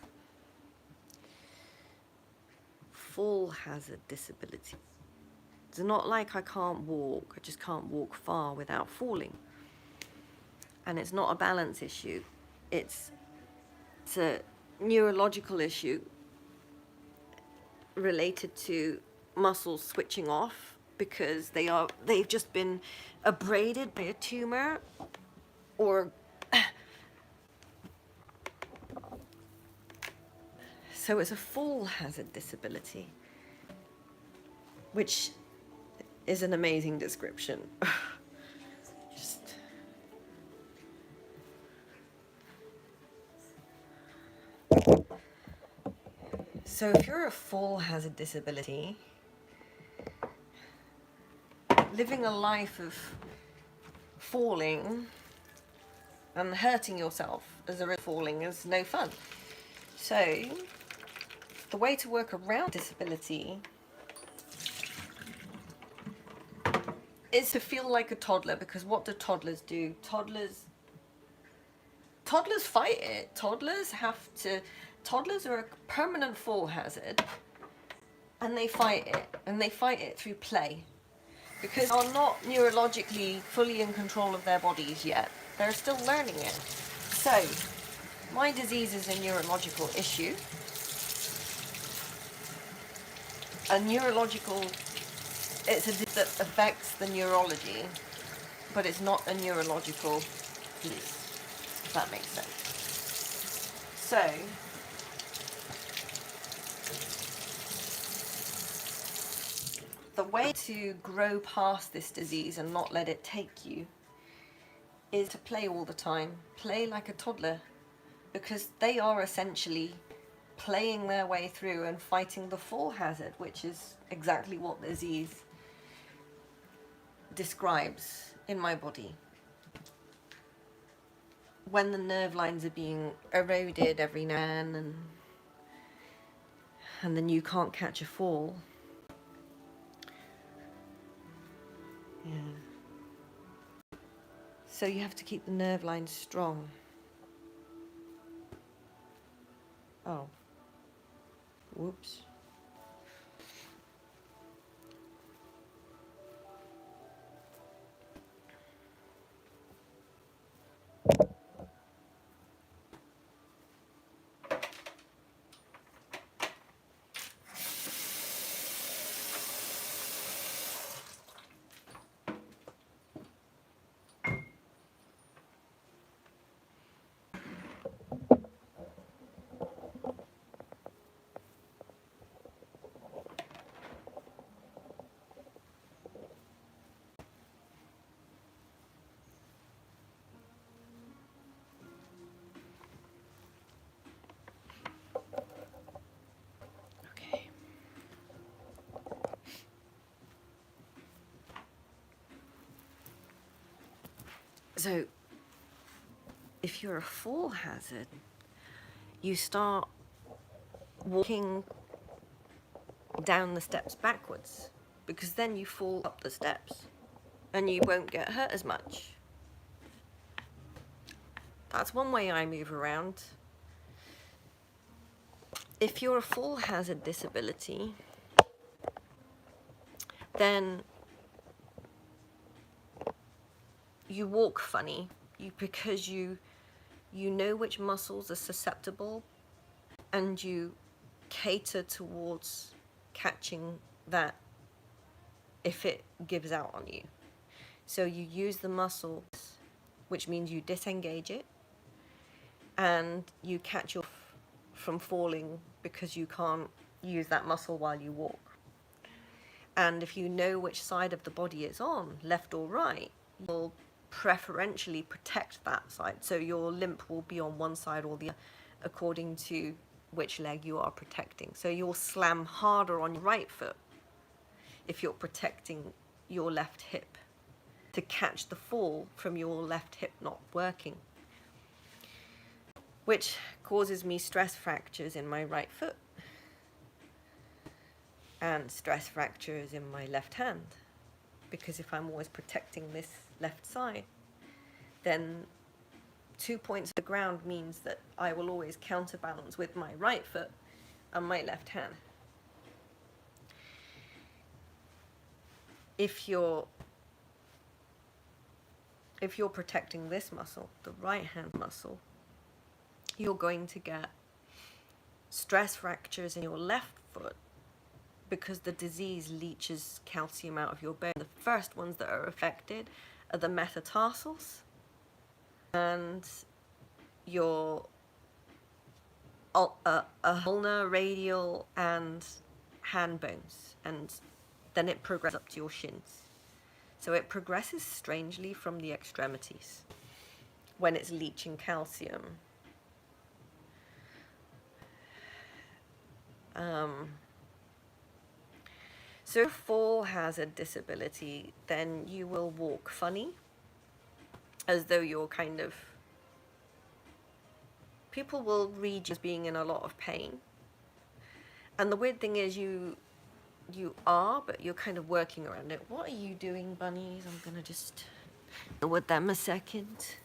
S2: fall hazard disability. It's not like I can't walk, I just can't walk far without falling. And it's not a balance issue, it's a neurological issue related to muscles switching off because they've just been abraded by a tumor or so it's a fall hazard disability, which is an amazing description. Just so if you're a fall hazard disability, living a life of falling and hurting yourself as a result of falling is no fun. So the way to work around disability is to feel like a toddler, because what do toddlers do? Toddlers fight it. Toddlers are a permanent fall hazard, and they fight it through play, because they are not neurologically fully in control of their bodies yet. They're still learning it. So my disease is a neurological issue. It's a disease that affects the neurology, but it's not a neurological disease, if that makes sense. So, the way to grow past this disease and not let it take you is to play all the time. Play like a toddler, because they are essentially playing their way through and fighting the fall hazard, which is exactly what the disease describes in my body. When the nerve lines are being eroded every now and then you can't catch a fall. Yeah. So you have to keep the nerve lines strong. Oh. Whoops. Okay. So, if you're a fall hazard, you start walking down the steps backwards, because then you fall up the steps and you won't get hurt as much. That's one way I move around. If you're a fall hazard disability, then you walk funny because you know which muscles are susceptible, and you cater towards catching that if it gives out on you.
S1: So you use the muscle, which means you disengage it, and you catch yourself from falling because you can't use that muscle while you walk. And if you know which side of the body it's on, left or right, you'll preferentially protect that side. So your limp will be on one side or the other according to which leg you are protecting. So you'll slam harder on your right foot if you're protecting your left hip to catch the fall from your left hip not working, which causes me stress fractures in my right foot and stress fractures in my left hand, because if I'm always protecting this left side, then 2 points of the ground means that I will always counterbalance with my right foot and my left hand. If you're protecting this muscle, the right hand muscle, you're going to get stress fractures in your left foot because the disease leaches calcium out of your bone. The first ones that are affected are the metatarsals and your ulnar, radial, and hand bones, and then it progresses up to your shins. So it progresses strangely from the extremities when it's leaching calcium. So if fall has a disability, then you will walk funny, as though you're kind of, people will read you as being in a lot of pain. And the weird thing is you are, but you're kind of working around it. What are you doing, bunnies? I'm gonna just deal with them a second.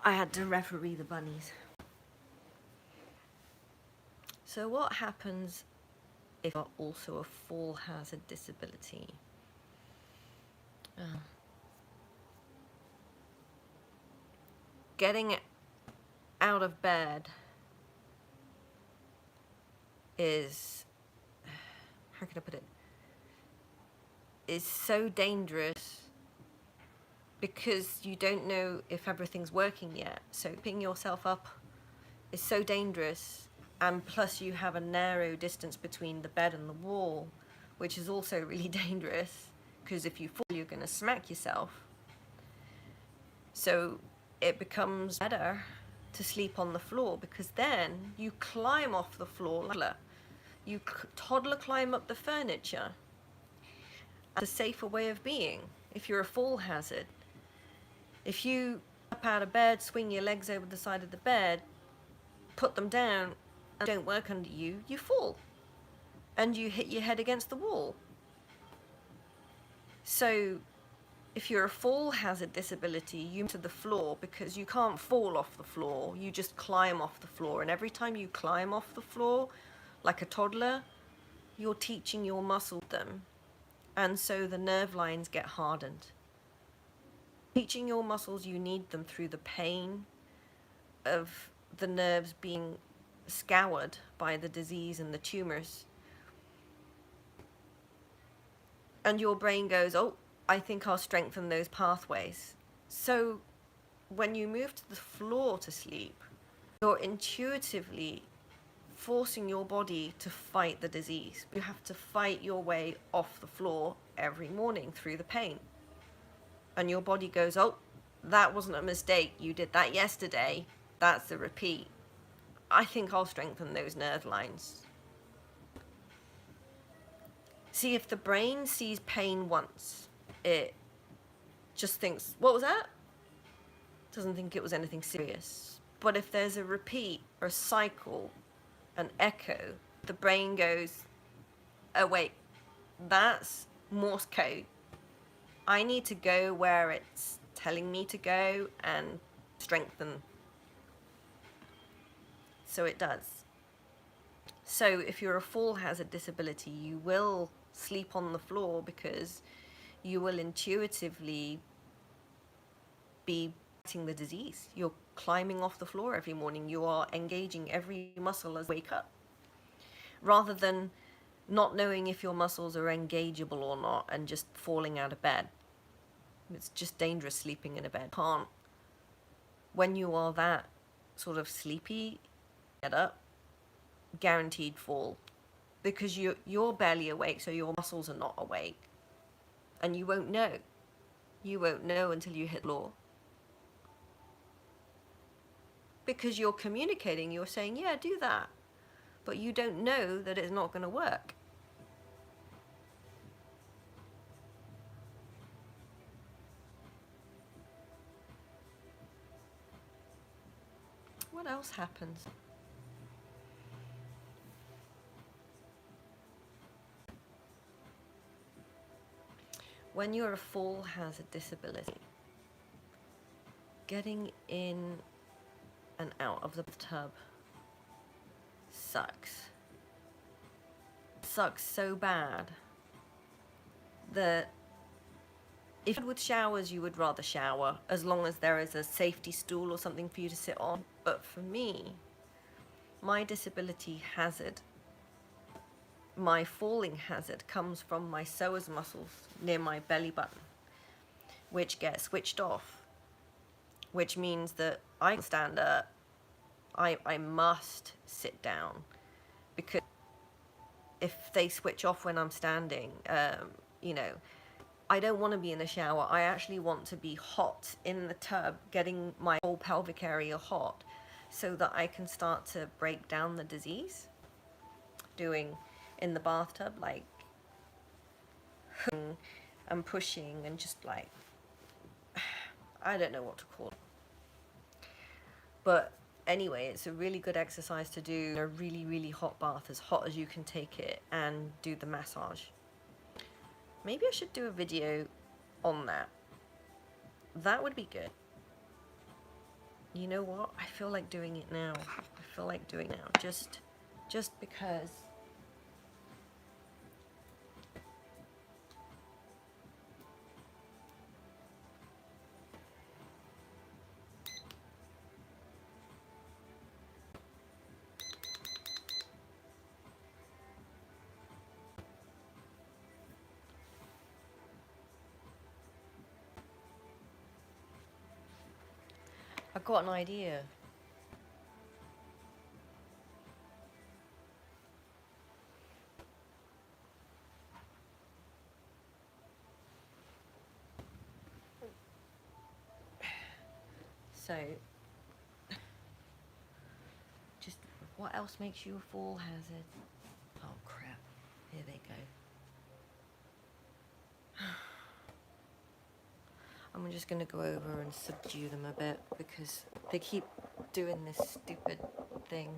S1: I had to referee the bunnies. So what happens if you're also a fall hazard disability? Getting out of bed is, how can I put it, is so dangerous because you don't know if everything's working yet. So picking yourself up is so dangerous, and plus you have a narrow distance between the bed and the wall, which is also really dangerous because if you fall you're going to smack yourself. So it becomes better to sleep on the floor, because then you climb off the floor like you toddler climb up the furniture. It's a safer way of being if you're a fall hazard. If you up out of bed, swing your legs over the side of the bed, put them down, and don't work under you, you fall. And you hit your head against the wall. So if you're a fall hazard disability, you move to the floor because you can't fall off the floor. You just climb off the floor. And every time you climb off the floor, like a toddler, you're teaching your muscle them. And so the nerve lines get hardened. Teaching your muscles you need them through the pain of the nerves being scoured by the disease and the tumors. And your brain goes, oh, I think I'll strengthen those pathways. So when you move to the floor to sleep, you're intuitively forcing your body to fight the disease. You have to fight your way off the floor every morning through the pain. And your body goes, oh, that wasn't a mistake. You did that yesterday. That's a repeat. I think I'll strengthen those nerve lines. See, if the brain sees pain once, it just thinks, what was that? Doesn't think it was anything serious. But if there's a repeat or a cycle, an echo, the brain goes, oh wait, that's Morse code. I need to go where it's telling me to go and strengthen. So it does. So if you're a fall hazard disability, you will sleep on the floor because you will intuitively be fighting the disease. You're climbing off the floor every morning. You are engaging every muscle as you wake up, rather than not knowing if your muscles are engageable or not and just falling out of bed. It's just dangerous sleeping in a bed. Can't. When you are that sort of sleepy, get up, guaranteed fall, because you're barely awake, so your muscles are not awake, and you won't know. You won't know until you hit floor. Because you're communicating, you're saying, yeah, do that, but you don't know that it's not going to work. What else happens? When you're a fall hazard disability, getting in and out of the tub sucks. Sucks so bad that if with showers, you would rather shower as long as there is a safety stool or something for you to sit on. But for me, my disability hazard, my falling hazard, comes from my psoas muscles near my belly button, which get switched off, which means that I can stand up. I must sit down, because if they switch off when I'm standing, you know, I don't want to be in the shower. I actually want to be hot in the tub, getting my whole pelvic area hot, so that I can start to break down the disease. Doing in the bathtub, like and pushing and just like, I don't know what to call it. But anyway, it's a really good exercise to do in a really, really hot bath, as hot as you can take it, and do the massage. Maybe I should do a video on that. That would be good. You know what? I feel like doing it now. I feel like doing it now. Just because. I've got an idea. So, just what else makes you a fall hazard? Oh crap, here they go. I'm just going to go over and subdue them a bit, because they keep doing this stupid thing.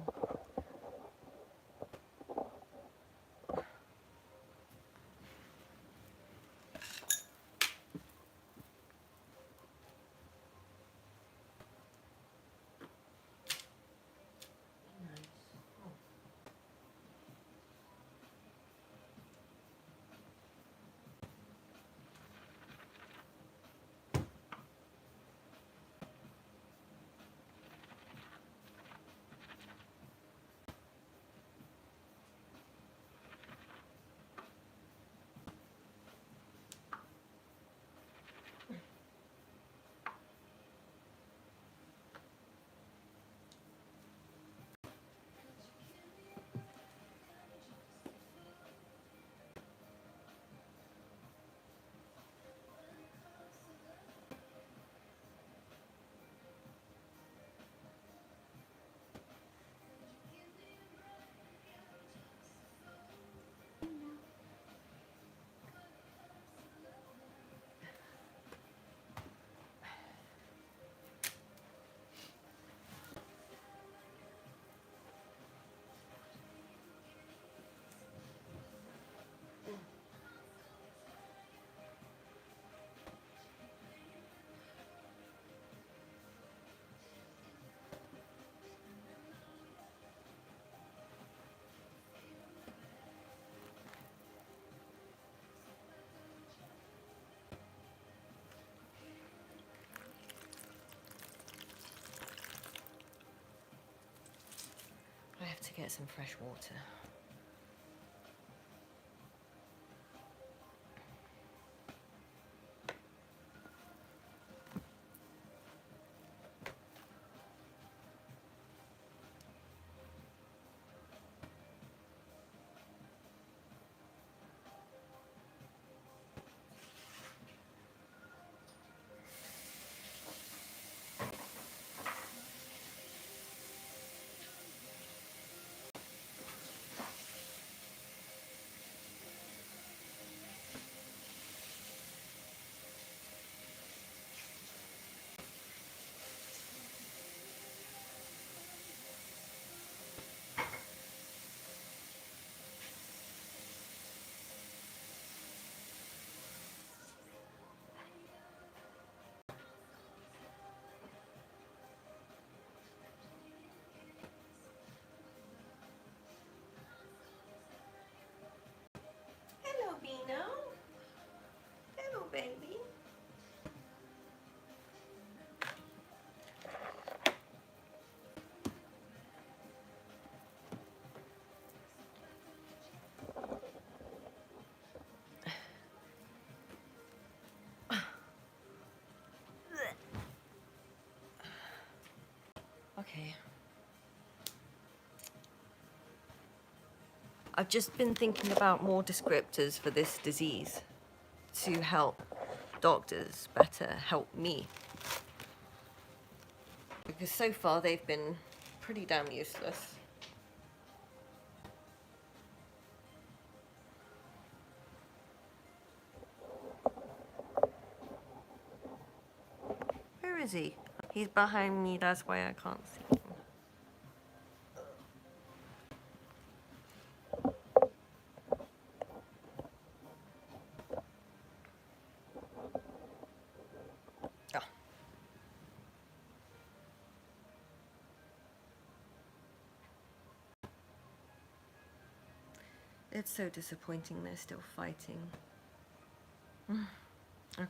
S2: to get some fresh water. Hello, Bino. Hello, baby. Okay. I've just been thinking about more descriptors for this disease to help doctors better help me. Because so far they've been pretty damn useless. Where is he? He's behind me, that's why I can't see him. Oh. It's so disappointing they're still fighting. Okay.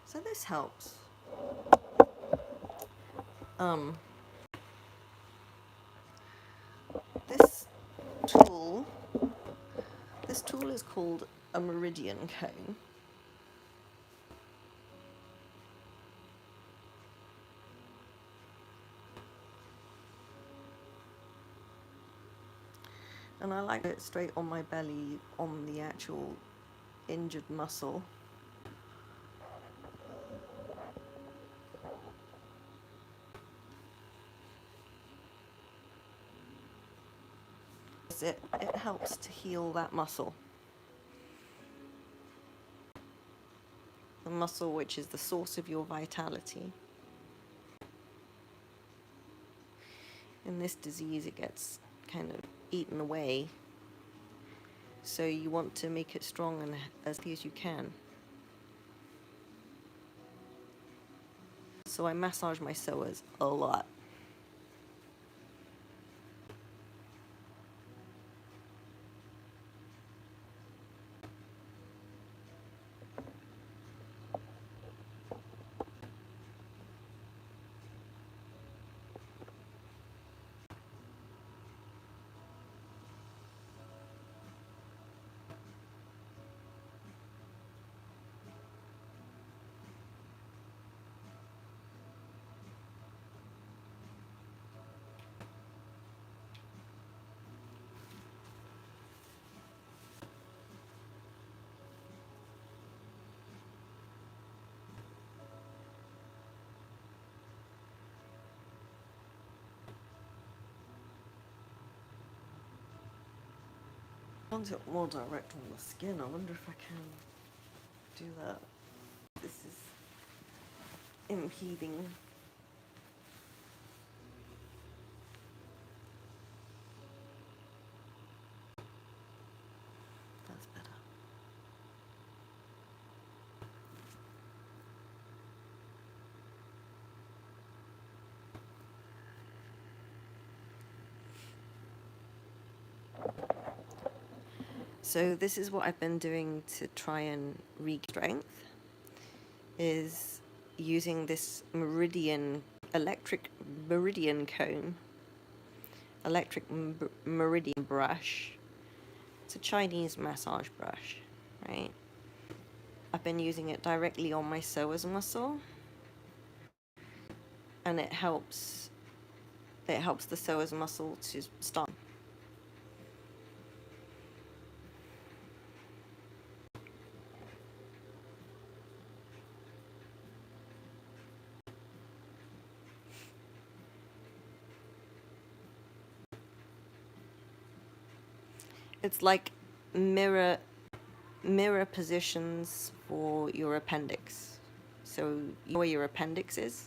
S2: So this helps. This tool, is called a meridian cone. And I like it straight on my belly, on the actual injured muscle. It helps to heal that muscle. The muscle which is the source of your vitality. In this disease it gets kind of eaten away. So you want to make it strong and as healthy as you can. So I massage my psoas a lot. I want it more direct on the skin. I wonder if I can do that. This is impeding. That's better. So this is what I've been doing to try and regain strength, is using this electric meridian comb, meridian brush. It's a Chinese massage brush, right? I've been using it directly on my psoas muscle, and it helps the psoas muscle to start. It's like mirror positions for your appendix. So you know where your appendix is.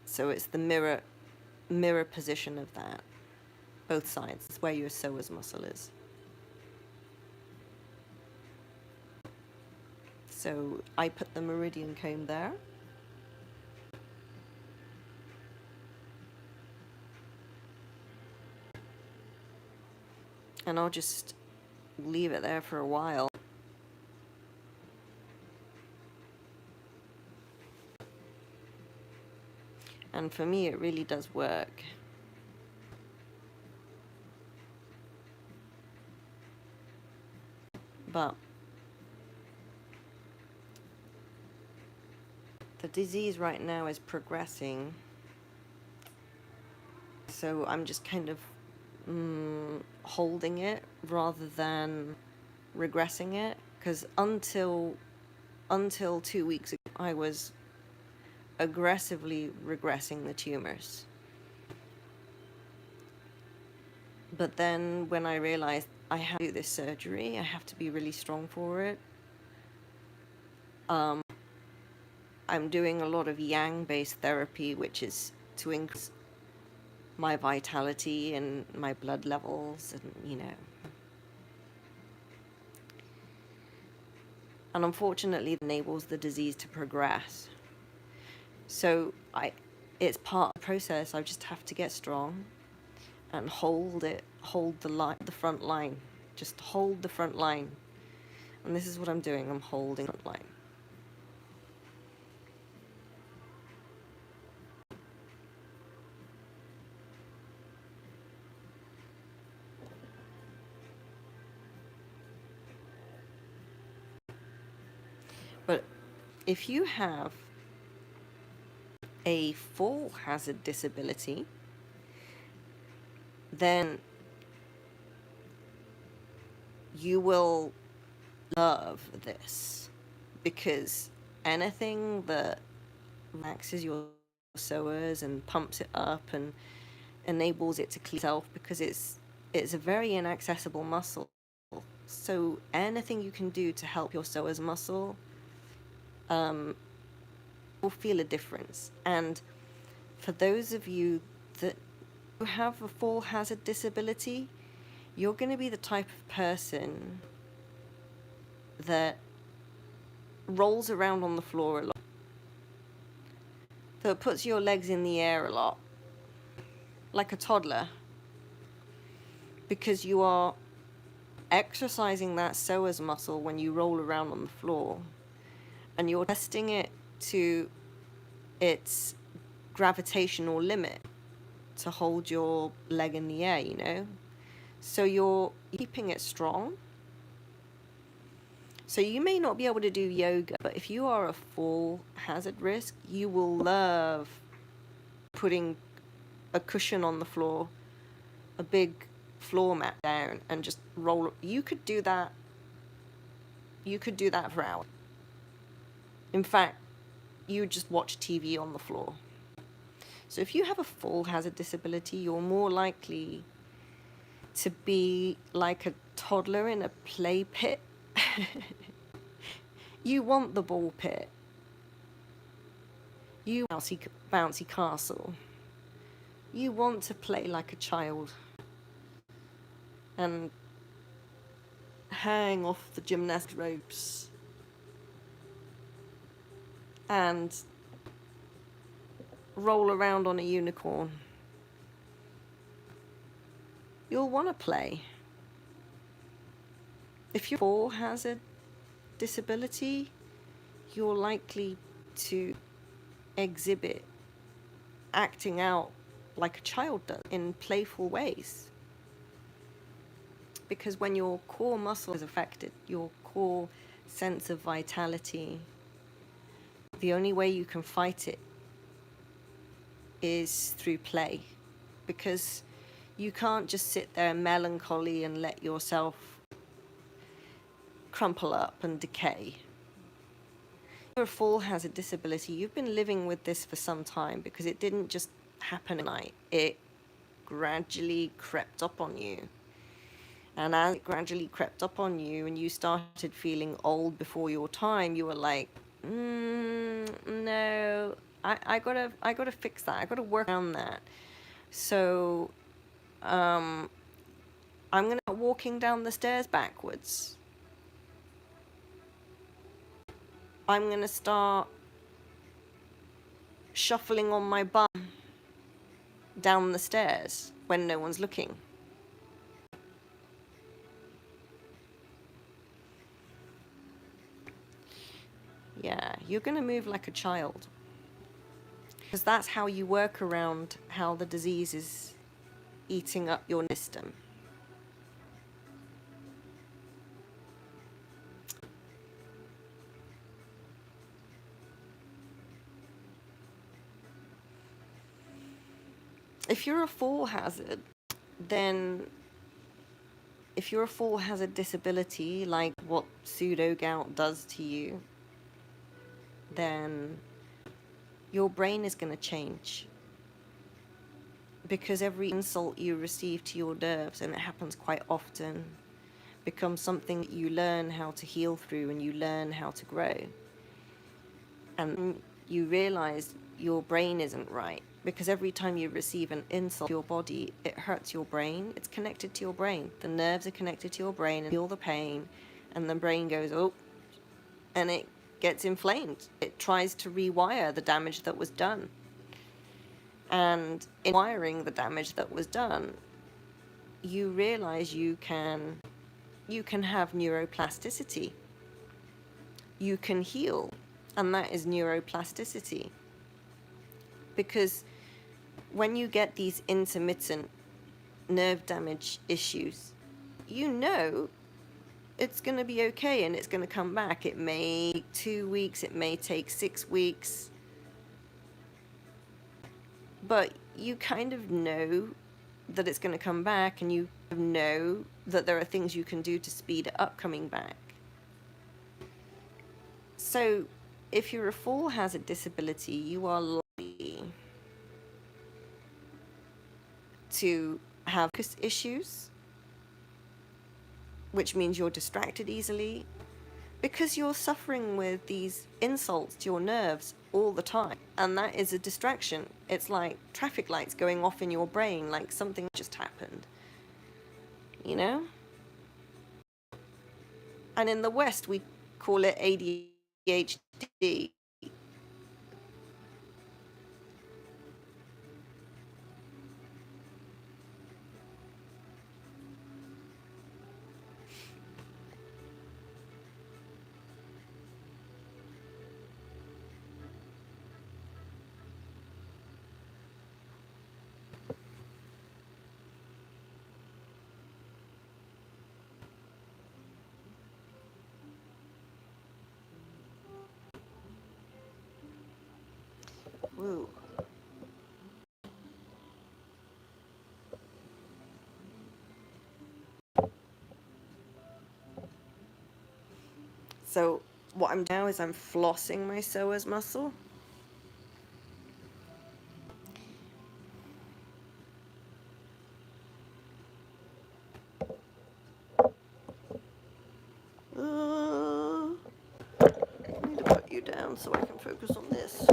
S2: So it's the mirror position of that. Both sides. It's where your psoas muscle is. So I put the meridian comb there. And I'll just leave it there for a while. And for me, it really does work. But the disease right now is progressing. So I'm just kind of holding it rather than regressing it, because until 2 weeks ago I was aggressively regressing the tumors. But then when I realized I have to do this surgery, I have to be really strong for it, I'm doing a lot of yang-based therapy, which is to increase my vitality and my blood levels, and and unfortunately it enables the disease to progress. So it's part of the process. I just have to get strong and hold the front line. Just hold the front line. And this is what I'm doing. I'm holding the front line. But if you have a full hazard disability, then you will love this, because anything that relaxes your psoas and pumps it up and enables it to clean itself, because it's a very inaccessible muscle. So anything you can do to help your psoas muscle will feel a difference. And for those of you that have a full hazard disability, you're going to be the type of person that rolls around on the floor a lot, that puts your legs in the air a lot, like a toddler, because you are exercising that psoas muscle when you roll around on the floor, and you're testing it to its gravitational limit to hold your leg in the air, So you're keeping it strong. So you may not be able to do yoga, but if you are a full hazard risk, you will love putting a cushion on the floor, a big floor mat down, and just roll. You could do that for hours. In fact, you just watch TV on the floor. So if you have a fall hazard disability, you're more likely to be like a toddler in a play pit. You want the ball pit. You bouncy, bouncy castle. You want to play like a child and hang off the gymnastic ropes and roll around on a unicorn. You'll want to play. If your fall hazard disability, you're likely to exhibit acting out like a child does in playful ways. Because when your core muscle is affected, your core sense of vitality, the only way you can fight it is through play. Because you can't just sit there melancholy and let yourself crumple up and decay. Your fall hazard disability, you've been living with this for some time because it didn't just happen overnight. It gradually crept up on you. And as it gradually crept up on you and you started feeling old before your time, you were like, no, I gotta fix that. I gotta work on that. So I'm gonna start walking down the stairs backwards. I'm gonna start shuffling on my bum down the stairs when no one's looking. Yeah, you're going to move like a child. Because that's how you work around how the disease is eating up your system. If you're a fall hazard, then if you're a fall hazard disability, like what pseudogout does to you, then your brain is going to change. Because every insult you receive to your nerves, and it happens quite often, becomes something that you learn how to heal through and you learn how to grow. And you realize your brain isn't right. Because every time you receive an insult to your body, it hurts your brain. It's connected to your brain. The nerves are connected to your brain and feel the pain. And the brain goes, oh, and it gets inflamed. It tries to rewire the damage that was done. And in wiring the damage that was done, you realize you can have neuroplasticity. You can heal. And that is neuroplasticity. Because when you get these intermittent nerve damage issues, you know it's going to be okay and it's going to come back. It may take 2 weeks, it may take 6 weeks, but you kind of know that it's going to come back, and you know that there are things you can do to speed it up coming back. So if you're a fall hazard disability, you are likely to have focus issues, which means you're distracted easily, because you're suffering with these insults to your nerves all the time. And that is a distraction. It's like traffic lights going off in your brain, like something just happened. You know? And in the West, we call it ADHD. Woo. So what I'm doing now is I'm flossing my psoas muscle.
S1: you down so I can focus on this.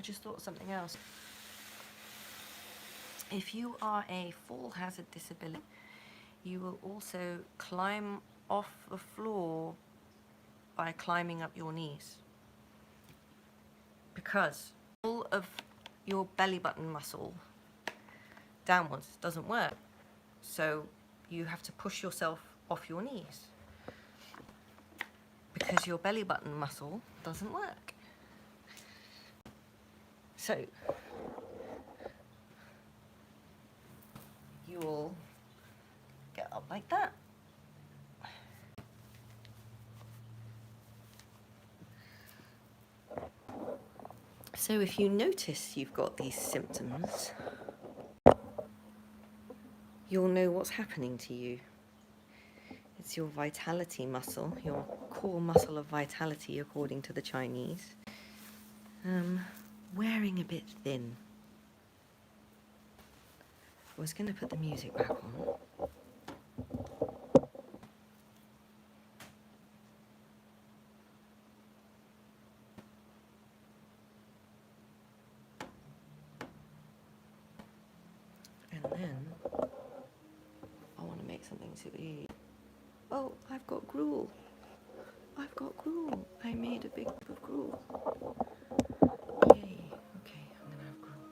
S1: just thought of something else. If you are a fall hazard disability, you will also climb off the floor by climbing up your knees, because all of your belly button muscle downwards doesn't work. So you have to push yourself off your knees because your belly button muscle doesn't work. So you will get up like that. So if you notice you've got these symptoms, you'll know what's happening to you. It's your vitality muscle, your core muscle of vitality according to the Chinese, wearing a bit thin. I was going to put the music back on. And then I want to make something super easy. Oh, I've got gruel. I've got gruel. I made a big cup of gruel. Yay. Okay, I'm going to have gruel.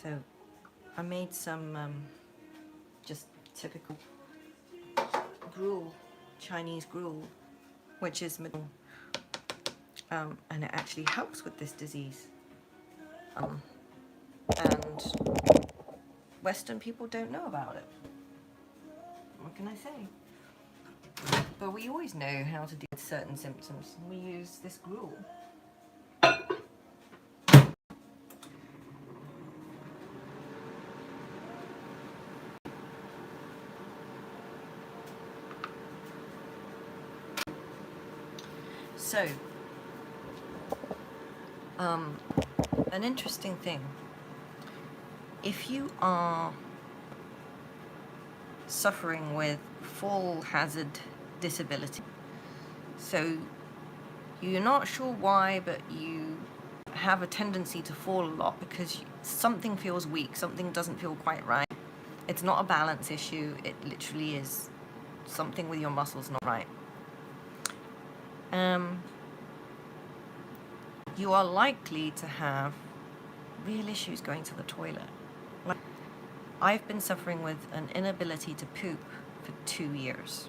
S1: So I made some just typical gruel, Chinese gruel, which is and it actually helps with this disease. And Western people don't know about it. What can I say? But we always know how to deal with certain symptoms. We use this gruel. So, an interesting thing, if you are suffering with fall hazard disability, so you're not sure why, but you have a tendency to fall a lot because something feels weak, something doesn't feel quite right. It's not a balance issue, it literally is something with your muscles not right. You are likely to have real issues going to the toilet. Like, I've been suffering with an inability to poop for 2 years.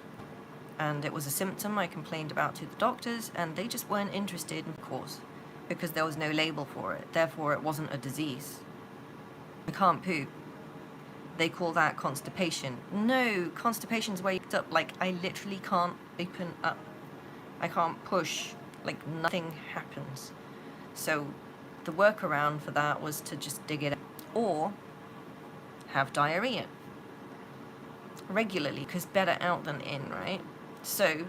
S1: And it was a symptom I complained about to the doctors, and they just weren't interested, of course, because there was no label for it. Therefore, it wasn't a disease. I can't poop. They call that constipation. No, constipation's where you picked up. Like, I literally can't open up. I can't push. Like, nothing happens. So the workaround for that was to just dig it out. Or have diarrhea regularly, because better out than in, right? So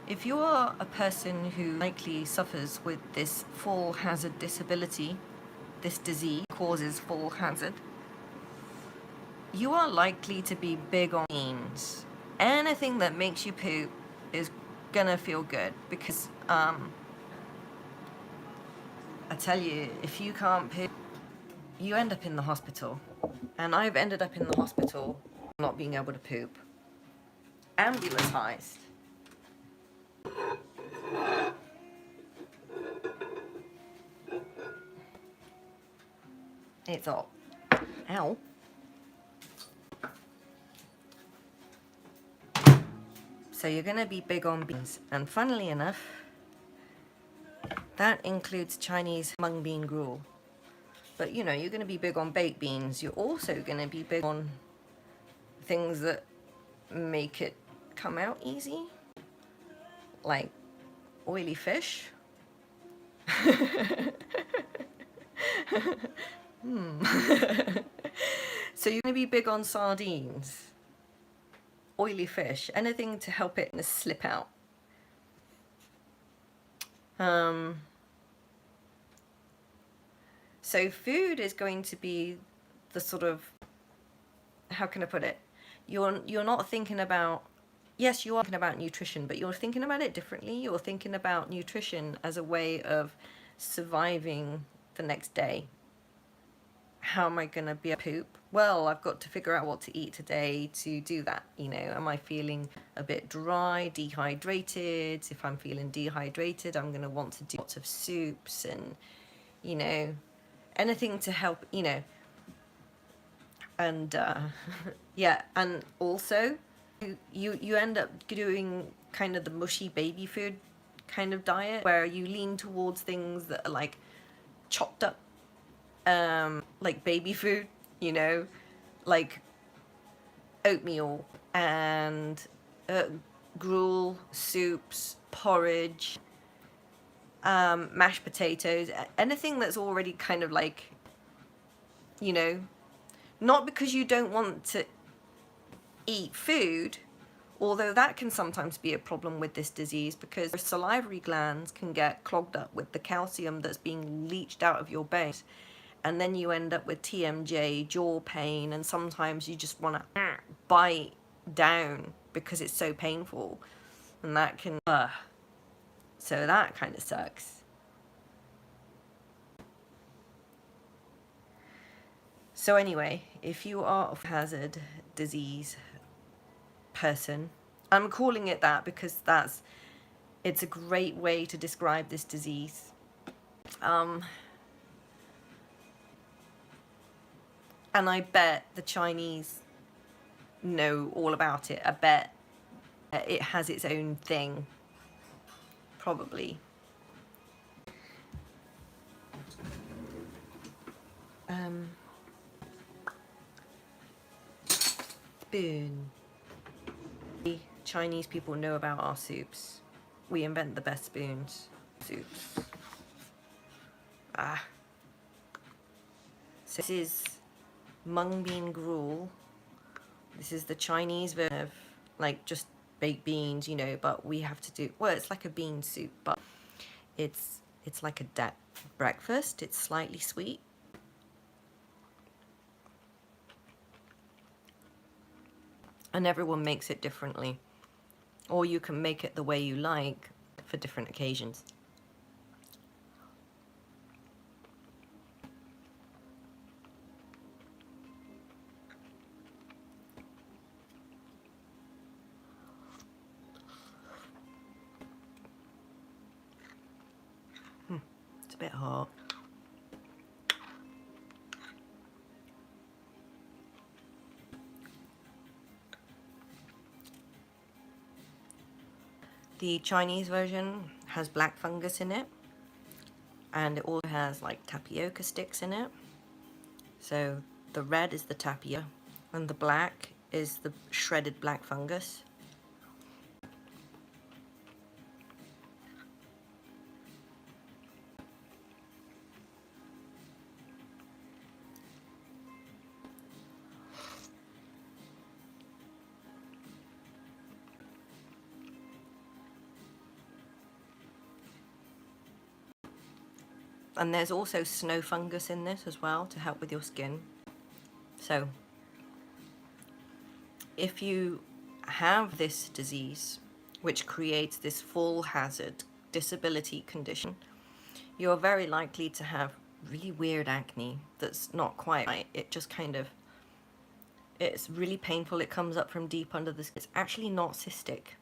S1: if you are a person who likely suffers with this fall hazard disability, this disease causes fall hazard, you are likely to be big on beans. Anything that makes you poop is gonna feel good, because I tell you, if you can't poop, you end up in the hospital. And I've ended up in the hospital not being able to poop. Ambulanced. It's all. Ow. So you're going to be big on beans. And funnily enough, That includes Chinese mung bean gruel. But you know, you're going to be big on baked beans. You're also going to be big on things that make it come out easy, like oily fish. So you're going to be big on sardines, oily fish, anything to help it slip out. So food is going to be the sort of, how can I put it? You're not thinking about, yes, you are thinking about nutrition, but you're thinking about it differently. You're thinking about nutrition as a way of surviving the next day. How am I going to be a poop? Well, I've got to figure out what to eat today to do that. You know, am I feeling a bit dry, dehydrated? If I'm feeling dehydrated, I'm going to want to do lots of soups and, you know, anything to help, you know. And yeah, and also you end up doing kind of the mushy baby food kind of diet where you lean towards things that are like chopped up, like baby food, you know, like oatmeal and gruel, soups, porridge, mashed potatoes, anything that's already kind of like, you know, not because you don't want to eat food, although that can sometimes be a problem with this disease because your salivary glands can get clogged up with the calcium that's being leached out of your bones, and then you end up with TMJ, jaw pain, and sometimes you just want to bite down because it's so painful, and that can so that kind of sucks. So anyway, if you are a hazard disease person, I'm calling it that because it's a great way to describe this disease. And I bet the Chinese know all about it. I bet it has its own thing, probably. Spoon. Chinese people know about our soups. We invent the best spoons. Soups. So this is mung bean gruel. This is the Chinese version of like just baked beans, you know, but we have to do, well, it's like a bean soup, but it's like a breakfast. It's slightly sweet. And everyone makes it differently. Or you can make it the way you like for different occasions. It's a bit hot. The Chinese version has black fungus in it, and it also has like tapioca sticks in it. So the red is the tapioca, and the black is the shredded black fungus. And there's also snow fungus in this as well to help with your skin. So if you have this disease, which creates this full hazard disability condition, you're very likely to have really weird acne that's not quite right. It just kind of, it's really painful. It comes up from deep under the skin. It's actually not cystic.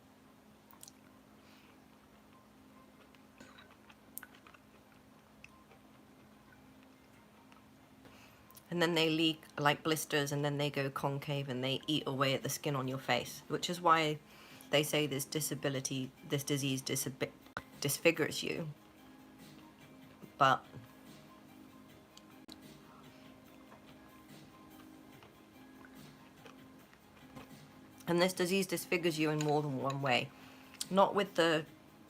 S1: And then they leak like blisters, and then they go concave and they eat away at the skin on your face, which is why they say this disease disfigures you. But and this disease disfigures you in more than one way. Not with the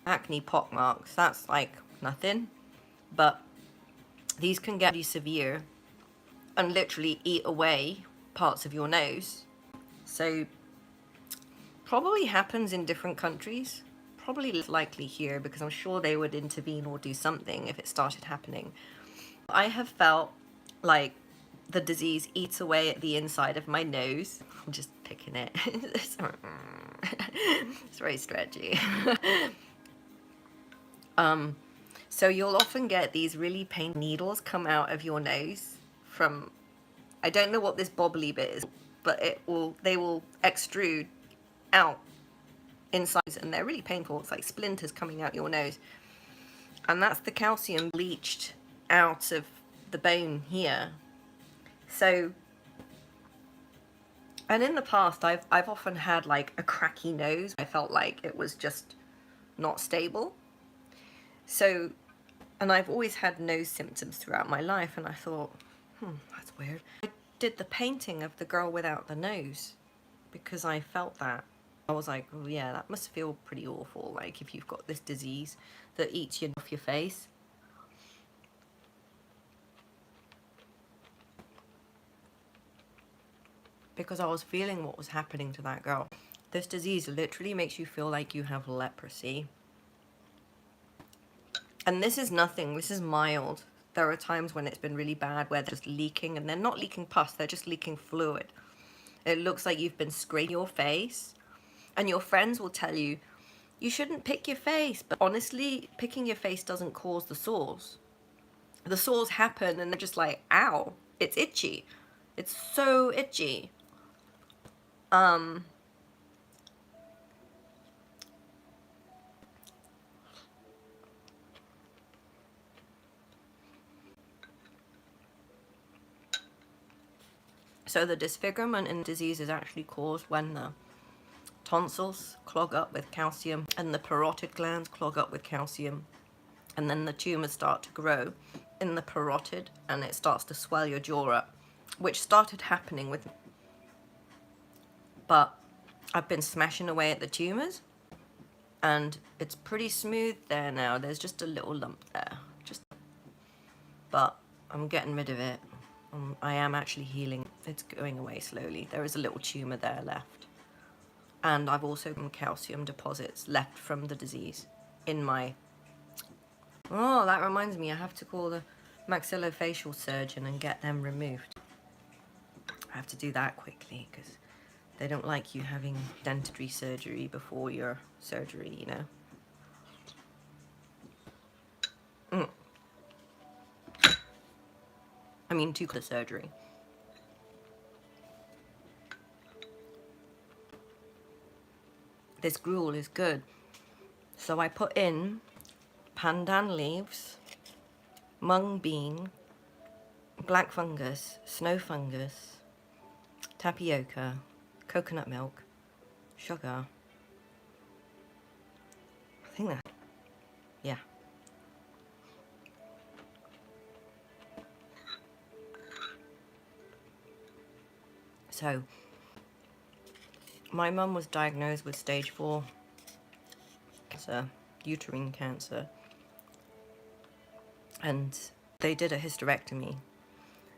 S1: acne pock marks, that's like nothing, but these can get really severe and literally eat away parts of your nose. So probably happens in different countries, probably less likely here because I'm sure they would intervene or do something if it started happening. I have felt like the disease eats away at the inside of my nose. I'm just picking it. It's very stretchy. So you'll often get these really painful needles come out of your nose from, I don't know what this bobbly bit is, but they will extrude out inside, and they're really painful. It's like splinters coming out your nose, and that's the calcium leached out of the bone here. So, and in the past I've often had like a cracky nose. I felt like it was just not stable. So, and I've always had nose symptoms throughout my life, and I thought, that's weird. I did the painting of the girl without the nose because I felt that. I was like, oh yeah, that must feel pretty awful, like if you've got this disease that eats you off your face. Because I was feeling what was happening to that girl. This disease literally makes you feel like you have leprosy. And this is nothing, this is mild. There are times when it's been really bad where they're just leaking, and they're not leaking pus, they're just leaking fluid. It looks like you've been scraping your face, and your friends will tell you, you shouldn't pick your face. But honestly, picking your face doesn't cause the sores. The sores happen and they're just like, ow, it's itchy. It's so itchy. So the disfigurement in the disease is actually caused when the tonsils clog up with calcium and the parotid glands clog up with calcium, and then the tumors start to grow in the parotid and it starts to swell your jaw up, which started happening with, but I've been smashing away at the tumors and it's pretty smooth there now. There's just a little lump there, but I'm getting rid of it. I am actually healing. It's going away slowly. There is a little tumor there left. And I've also got calcium deposits left from the disease in my... Oh, that reminds me, I have to call the maxillofacial surgeon and get them removed. I have to do that quickly because they don't like you having dentistry surgery before your surgery, you know. I mean, to the surgery. This gruel is good. So I put in pandan leaves, mung bean, black fungus, snow fungus, tapioca, coconut milk, sugar. I think that, yeah. So, my mum was diagnosed with stage 4 cancer, uterine cancer, and they did a hysterectomy,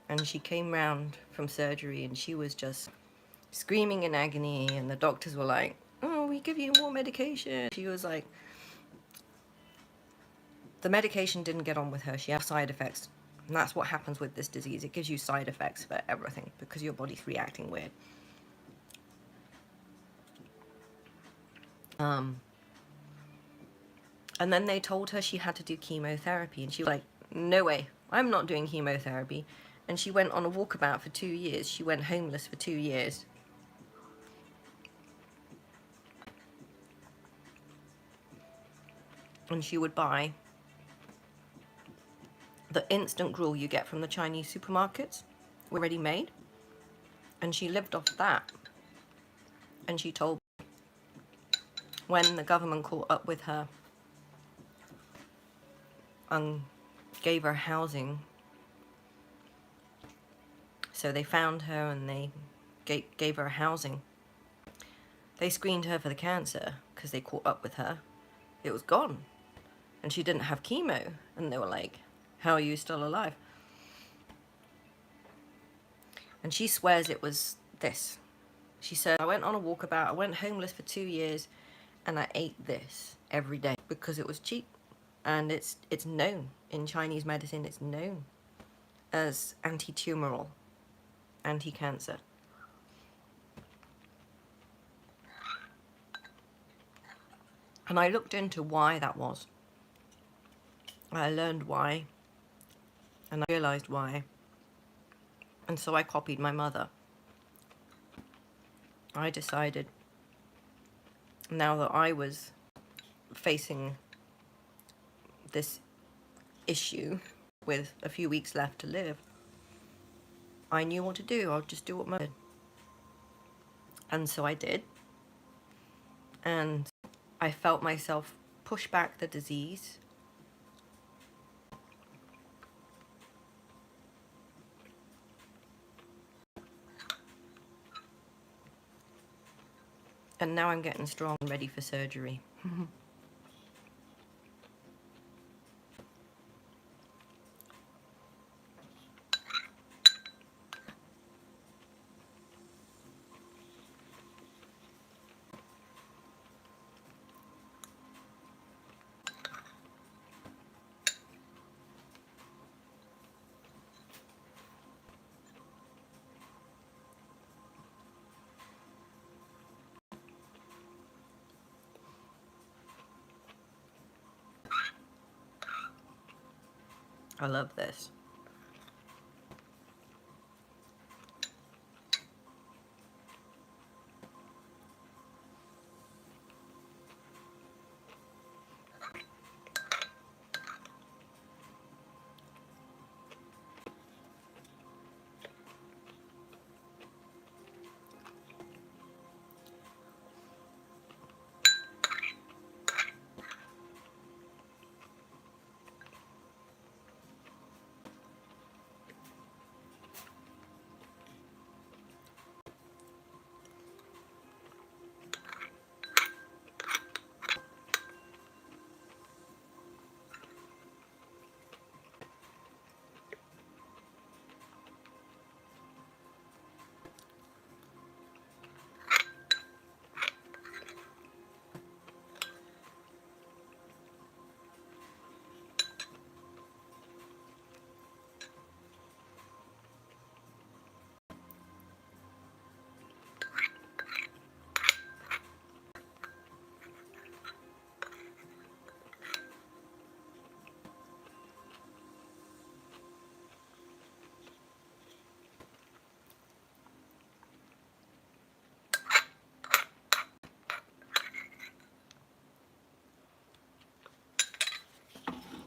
S1: and she came round from surgery and she was just screaming in agony, and the doctors were like, oh, we give you more medication. She was like, the medication didn't get on with her, she had side effects. And that's what happens with this disease. It gives you side effects for everything because your body's reacting weird. And then they told her she had to do chemotherapy, and she was like, no way, I'm not doing chemotherapy. And she went on a walkabout for 2 years. She went homeless for 2 years. And she would buy the instant gruel you get from the Chinese supermarkets, already made, and she lived off that. And she told me, when the government caught up with her and
S2: gave her housing. So they found her and they gave her housing. They screened her for the cancer because they caught up with her. It was gone. And she didn't have chemo. And they were like, how are you still alive? And she swears it was this. She said, I went on a walkabout, I went homeless for 2 years, and I ate this every day because it was cheap. And it's known in Chinese medicine, it's known as anti-tumoral, anti-cancer. And I looked into why that was. I learned why, and I realized why. And so I copied my mother. I decided, now that I was facing this issue with a few weeks left to live, I knew what to do. I'll just do what Mother did. And so I did. And I felt myself push back the disease. And now I'm getting strong and ready for surgery. I love this.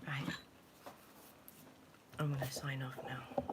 S2: Right. I'm going to sign off now.